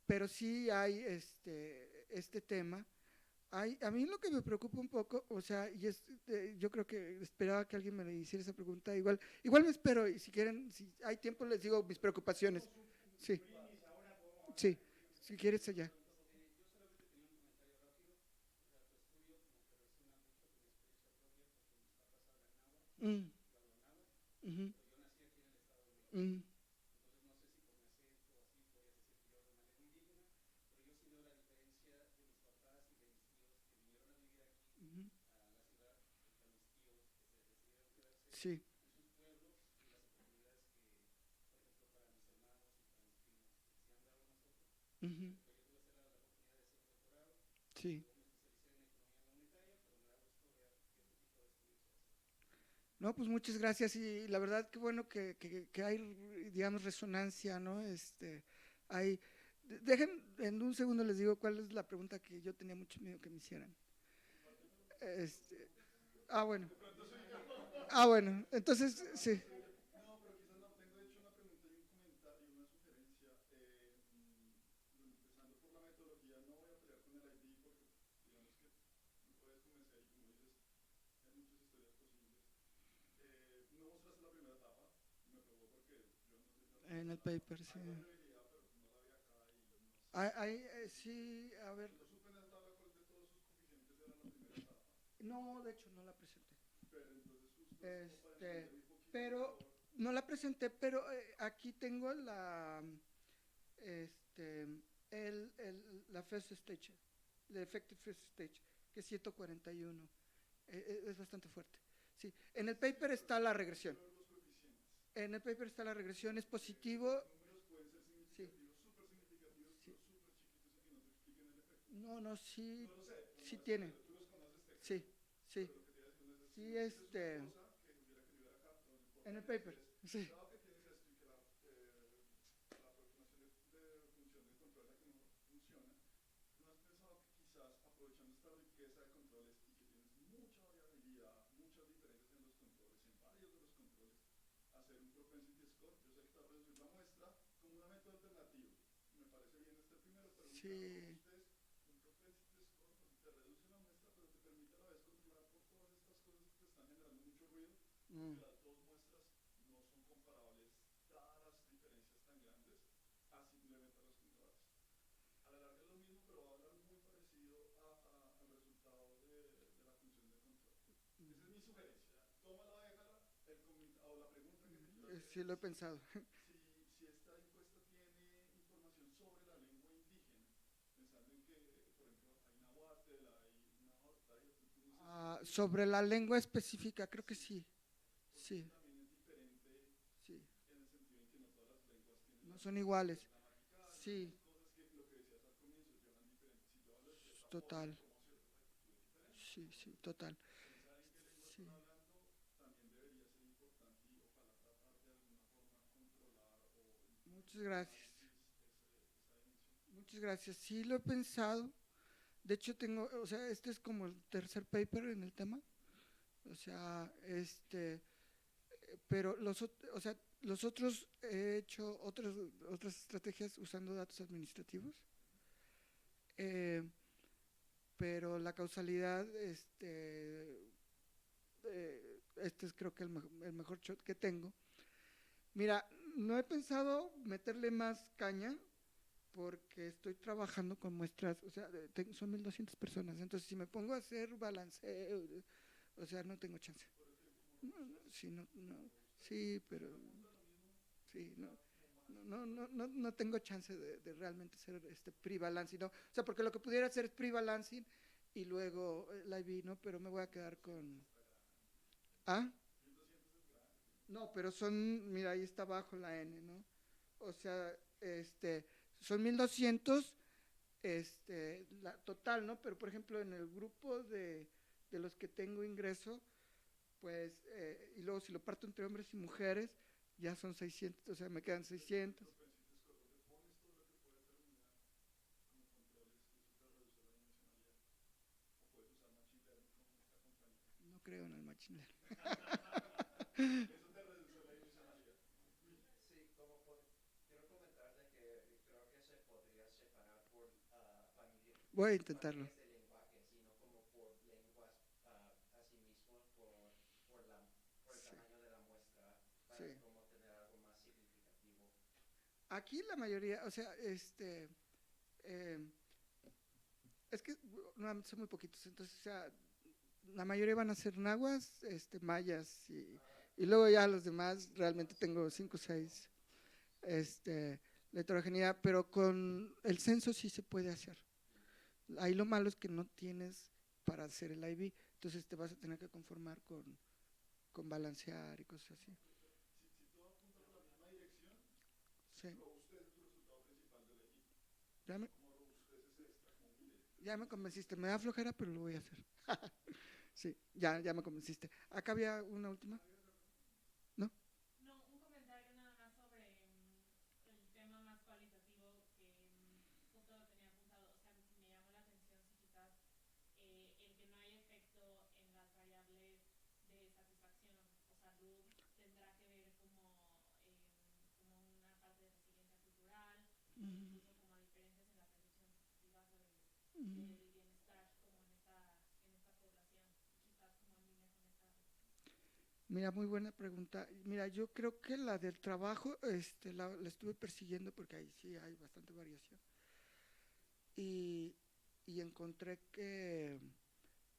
Pero sí hay este tema. A mí lo que me preocupa un poco, o sea, yo creo que esperaba que alguien me hiciera esa pregunta, igual me espero, y si quieren, si hay tiempo les digo mis preocupaciones. Sí, sí, si quieres allá. Yo solamente tenía un comentario rápido. O sea, tu estudio como que resuena mucho con mi experiencia propia, porque mis papás hablan náhuatl, Mm, yo hablo náhuatl, ujú, pero yo nací aquí en el estado de México. mm, Entonces no sé si por mi acento o así podrías decir que yo hablo una lengua indígena, pero yo sí veo la diferencia de mis papás y de mis tíos que vinieron a vivir aquí ujú. a la ciudad, o sea, mis tíos que se decidieron quedarse Sí, en sus pueblos y las oportunidades que, por ejemplo, para mis hermanos y para mis primos que sí han dado nosotros. Por ujú, ejemplo, yo tuve la oportunidad de hacer un doctorado, sí. luego me especialicé en economía monetaria, pero me da gusto ver que este tipo de estudios se hacen. No, pues muchas gracias y la verdad que bueno que hay, digamos, resonancia, ¿no? Hay, dejen, en un segundo les digo cuál es la pregunta que yo tenía mucho miedo que me hicieran. Bueno. Bueno, entonces, sí. No, pero quizás no. Tengo de hecho una pregunta y un comentario, una sugerencia. Empezando por la metodología, no voy a pelear con el ID porque digamos que me puedes convencer y como dices, hay muchas historias posibles. No mostraste la primera etapa, me preocupó porque yo no sé si En el la paper, hay sí. variabilidad, pero no la vi acá y no sé. Sí, a ver. No supe en la tabla cuál de todos sus coeficientes era la primera etapa. No, de hecho no la presenté. Pero entonces justo es como para entender un poquito Pero mejor. no la presenté, pero aquí tengo la first stage, la effective first stage, que es 141. Es bastante fuerte. Sí, en el paper está la regresión. Los coeficientes. En el paper está la regresión, es positivo. Los números pueden ser Sí. significativos, súper significativos, Sí. pero súper chiquitos y que no te expliquen el No, sí, No lo sé, sí no tiene. tú los conoces técnicamente, Sí, sí, pero lo que te iba a decir es, sí, si tienes una cosa que hubiera querido ver acá, pero no importa, en el y paper, es, sí. dado que tienes esto y que la aproximación de función de control es la que mejor funciona, ¿no has pensado que quizás aprovechando esta riqueza de controles y que tienes mucha variabilidad, muchas diferencias en los controles, en varios de los controles, hacer un propensity score? Yo sé que te va a reducir la muestra como una método alternativo. Me parece bien este primero, pero en un caso como Sí, ustedes, un propensity score pues, te reduce la muestra, pero te permite a la vez controlar por todas estas cosas que te están generando mucho ruido, mm, porque las dos muestras no son comparables, dadas las diferencias tan grandes, a simplemente los controles. A la larga es lo mismo, pero va a hablar muy parecido al resultado de la función de control. Esa es mi sugerencia. Tómala, déjala. O la pregunta que te quiero hacer sí lo he es pensado. si esta encuesta tiene información sobre la lengua indígena, pensando en que, por ejemplo, hay nahuatl, hay náhuatl, hay, no sé Ah, si sobre la lengua específica, creo que sí, sí, porque eso sí, también es diferente sí. en el sentido en que no todas las lenguas tienen No las son mismas iguales. estructuras gramaticales, Sí, algunas cosas que lo que decías al comienzo llevan diferentes. Si yo hablo de esta forma, total. tomo ciertas actitudes diferentes. Sí, sí, total. Pensar en qué lengua Sí. están hablando también debería ser importante y ojalá tratar de alguna forma controlar o incluir Muchas en el gracias. análisis esa dimensión. Muchas gracias. Sí, lo he pensado. De hecho, tengo, o sea, este es como el tercer paper en el tema. O sea, pero o sea, los otros he hecho otras estrategias usando datos administrativos. Eh, pero la causalidad, este es creo que el mejor shot que tengo. Mira, no he pensado meterle más caña porque estoy trabajando con muestras, o sea, son 1200 personas, entonces si me pongo a hacer balanceo, o sea, no tengo chance. Sí, sí, pero sí, no tengo chance de realmente hacer este pre-balancing, ¿no? O sea, porque lo que pudiera hacer es pre-balancing y luego el IV, ¿no? Pero me voy a quedar con... ¿Ah? No, pero son, mira, ahí está abajo la N, ¿no? O sea, son 1200 la total, ¿no? Pero por ejemplo, en el grupo de los que tengo ingreso, pues, y luego si lo parto entre hombres y mujeres, ya son 600, o sea, me quedan 600. No creo en el machine learning. Eso te reduce la dimensionalidad. Sí, quiero comentar de que creo que se podría separar por Voy a intentarlo. familias de lenguaje, sino como por lenguas a sí mismos, por el Sí, tamaño de la muestra, para sí. como tener algo más significativo. Aquí la mayoría, o sea, eh, es que nuevamente son muy poquitos, entonces, o sea, la mayoría van a ser nahuas, mayas, y luego ya los demás, realmente tengo 5 o 6, la heterogeneidad, pero con el censo sí se puede hacer. Ahí lo malo es que no tienes para hacer el IV, entonces te vas a tener que conformar con balancear y cosas así. Si todo apunta por la misma dirección, Sí. robustez es tu resultado principal de elegir. Ya me, Como robustez es extra, como mire. ya me convenciste, me da flojera, pero lo voy a hacer. Sí, ya me convenciste. Acá había una última. ¿No? No, un comentario nada más sobre el tema más cualitativo que justo lo tenía apuntado. O sea, me llamó la atención si quizás el que no hay efecto en las variables de satisfacción o salud tendrá que ver como una parte de resiliencia cultural o incluso como diferencias en la percepción subjetiva del bienestar como en esta población, quizás como en línea con esta reflexión. Mira, muy buena pregunta. Mira, yo creo que la del trabajo, la estuve persiguiendo porque ahí sí hay bastante variación. Y, y encontré que,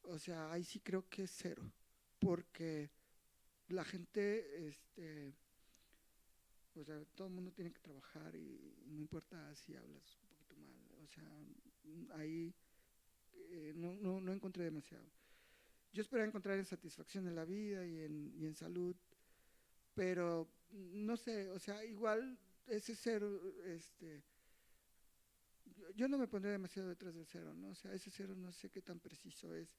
o sea, ahí sí creo que es cero, porque la gente, o sea, todo el mundo tiene que trabajar y no importa si hablas un poquito mal, o sea, ahí no encontré demasiado. Yo esperaba encontrar en satisfacción en la vida y en salud, pero no sé, o sea, igual ese cero, yo no me pondría demasiado detrás del cero, ¿no? O sea, ese cero no sé qué tan preciso es.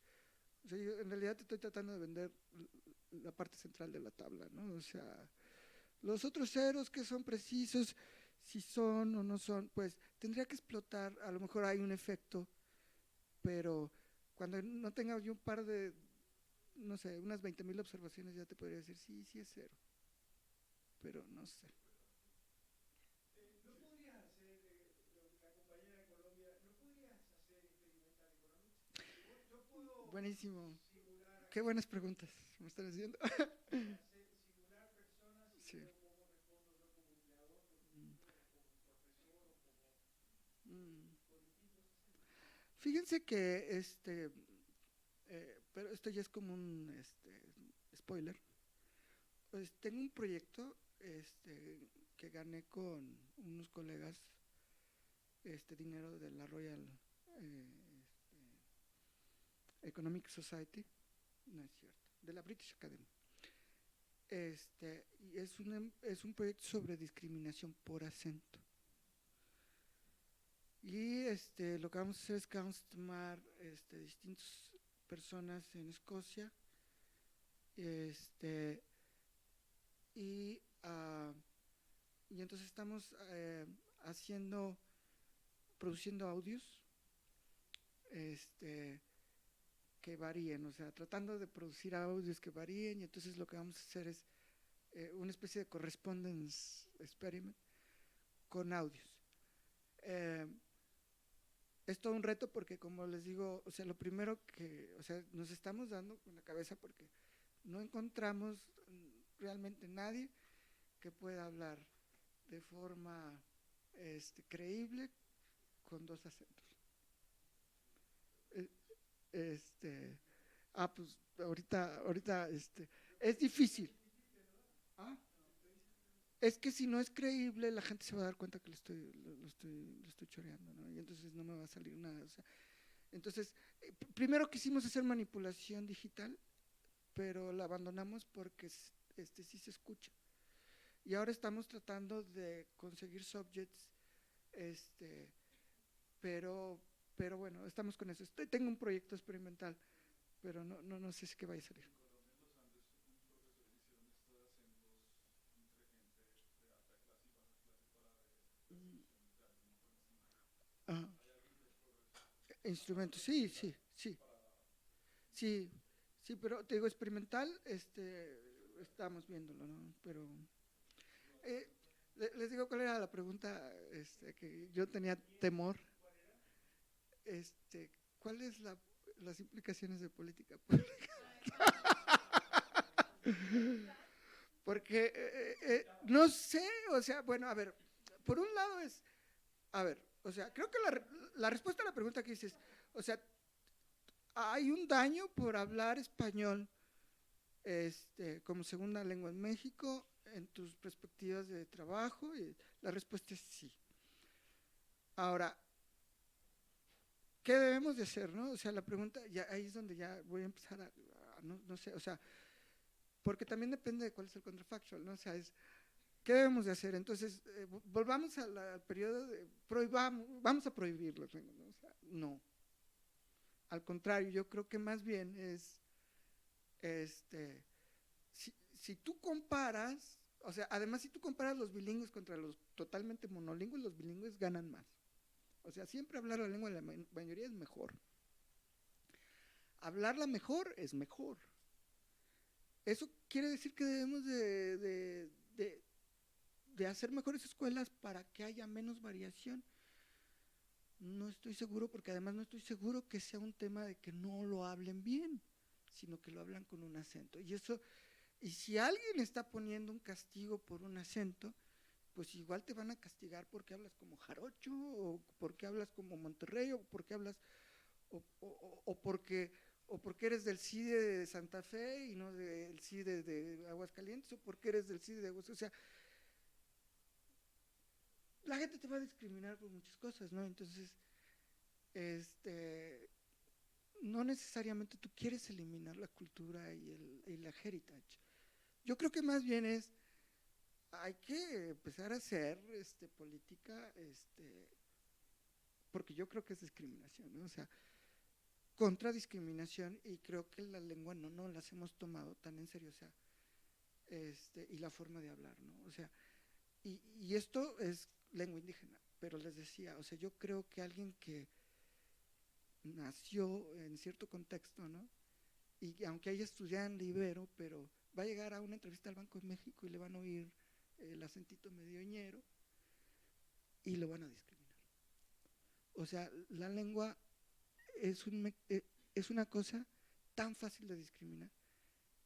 O sea, yo en realidad te estoy tratando de vender la parte central de la tabla, ¿no? O sea, los otros ceros que son precisos, si son o no son, pues tendría que explotar, a lo mejor hay un efecto, pero cuando no tenga yo un par de, no sé, unas 20,000 observaciones ya te podría decir, sí, sí es cero, pero no sé. ¿No podrías hacer, la compañera de Colombia, no podrías hacer experimental economics? Yo puedo Buenísimo. simular Qué buenas preguntas me están haciendo. simular personas y Sí. veo cómo respondo yo como empleador, como profesor o Mm. con distintos acentos. Fíjense que pero esto ya es como un spoiler. Pues tengo un proyecto que gané con unos colegas, dinero de la Royal Economic Society, no es cierto, de la British Academy. Y es un proyecto sobre discriminación por acento. Y lo que vamos a hacer es que vamos a tomar distintas personas en Escocia, y, y entonces estamos produciendo audios que varíen, o sea, tratando de producir audios que varíen, y entonces lo que vamos a hacer es una especie de correspondence experiment con audios. Es todo un reto porque, como les digo, o sea, lo primero que, o sea, nos estamos dando con la cabeza porque no encontramos realmente nadie que pueda hablar de forma creíble con dos acentos. Pues ahorita es difícil. ¿Ah? Es que si no es creíble, la gente se va a dar cuenta que lo estoy choreando, ¿no? Y entonces no me va a salir nada. O sea, entonces, primero quisimos hacer manipulación digital, pero la abandonamos porque sí se escucha. Y ahora estamos tratando de conseguir subjects, pero bueno, estamos con eso. Tengo un proyecto experimental, pero no sé si qué vaya a salir. Ajá. Instrumentos, sí, sí, sí. Sí, sí, pero te digo, experimental, estamos viéndolo, ¿no? Pero eh, les digo cuál era la pregunta que yo tenía temor. ¿Cuáles las implicaciones de política pública? Porque no sé, o sea, bueno, a ver, por un lado a ver, o sea, creo que la respuesta a la pregunta que dices, o sea, hay un daño por hablar español como segunda lengua en México en tus perspectivas de trabajo, y la respuesta es sí. Ahora, ¿qué debemos de hacer, no? O sea, la pregunta, ya ahí es donde ya voy a empezar no sé, o sea, porque también depende de cuál es el contrafactual, ¿no? O sea, ¿qué debemos de hacer? Entonces, volvamos al periodo de vamos a prohibir los lenguas, ¿no? O sea, no. Al contrario, yo creo que más bien es, si tú comparas, o sea, además si tú comparas los bilingües contra los totalmente monolingües, los bilingües ganan más. O sea, siempre hablar la lengua de la mayoría es mejor. Hablarla mejor es mejor. Eso quiere decir que debemos de hacer mejores escuelas para que haya menos variación. No estoy seguro, porque además no estoy seguro que sea un tema de que no lo hablen bien, sino que lo hablan con un acento. Y si alguien está poniendo un castigo por un acento, pues igual te van a castigar porque hablas como jarocho, o porque hablas como Monterrey, o porque hablas, o porque eres del CIDE de Santa Fe y no del CIDE de Aguascalientes, o porque eres del CIDE de Aguascalientes. O sea, la gente te va a discriminar por muchas cosas, ¿no? Entonces, no necesariamente tú quieres eliminar la cultura y la heritage. Yo creo que más bien hay que empezar a hacer política porque yo creo que es discriminación, ¿no? O sea, contra discriminación, y creo que la lengua no las hemos tomado tan en serio, o sea, y la forma de hablar, ¿no? O sea, y esto es lengua indígena, pero les decía, o sea, yo creo que alguien que nació en cierto contexto, ¿no? Y aunque haya estudiado en Ibero, pero va a llegar a una entrevista al Banco de México y le van a oír el acentito medioñero y lo van a discriminar. O sea, la lengua es una cosa tan fácil de discriminar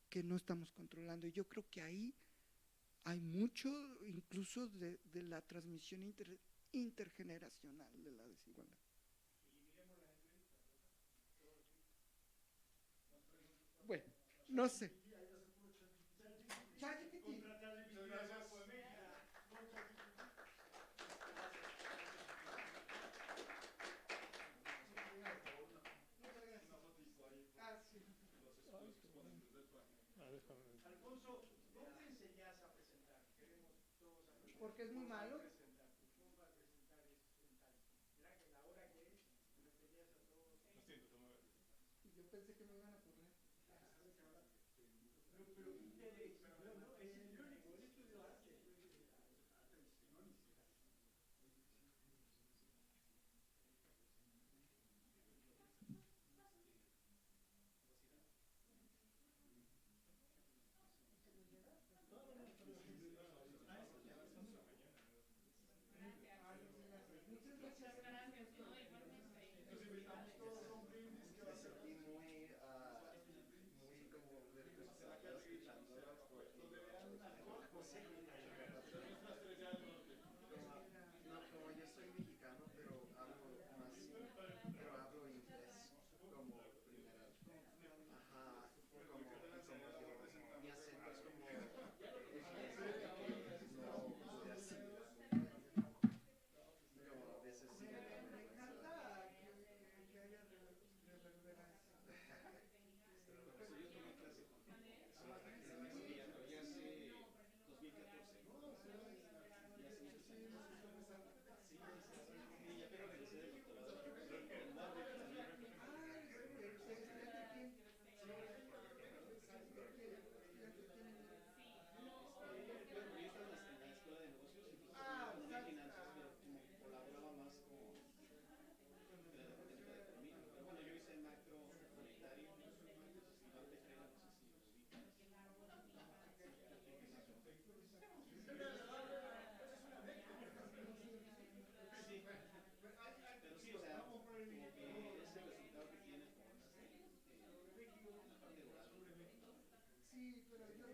que no estamos controlando. Y yo creo que ahí hay mucho incluso de la transmisión intergeneracional de la desigualdad. Bueno, no sé. Alfonso, ¿dónde enseñás a presentar? Queremos todos aprender. Porque es muy malo. ¿Cómo para presentar es mental? Mira que la hora que es, me enseñás a todos. Yo pensé que me iban a correr. Pero ¿qué interés? No, es el único, él estudió arte. Muchas gracias, ¿no? Igualmente. Me sentí muy, muy como vergonzado escuchándolos porque como yo soy mexicano, pero hablo más, pero hablo inglés como primera. Ajá, como yo, mi acento es como el no pude asimilar muy bien. Como a veces sí me da Me vergüenza. encanta que haya reverberancia. Por eso yo tomé clase con ella, pero ya hace 2014. Ya hace muchos años. Sí, ya pero regresé del doctorado. En Warwick también. ¿Estudiante quién? Bueno, yo estaba en la escuela de negocios, entonces tenía economía y finanzas, pero como colaboraba más con el área académica de economía. Pero bueno, yo hice macro monetario y Banca y Frena, no sé si lo ubicas. Sí, pero sí, o sea, como que ese resultado que tienes como en la parte oral. Sí, pero yo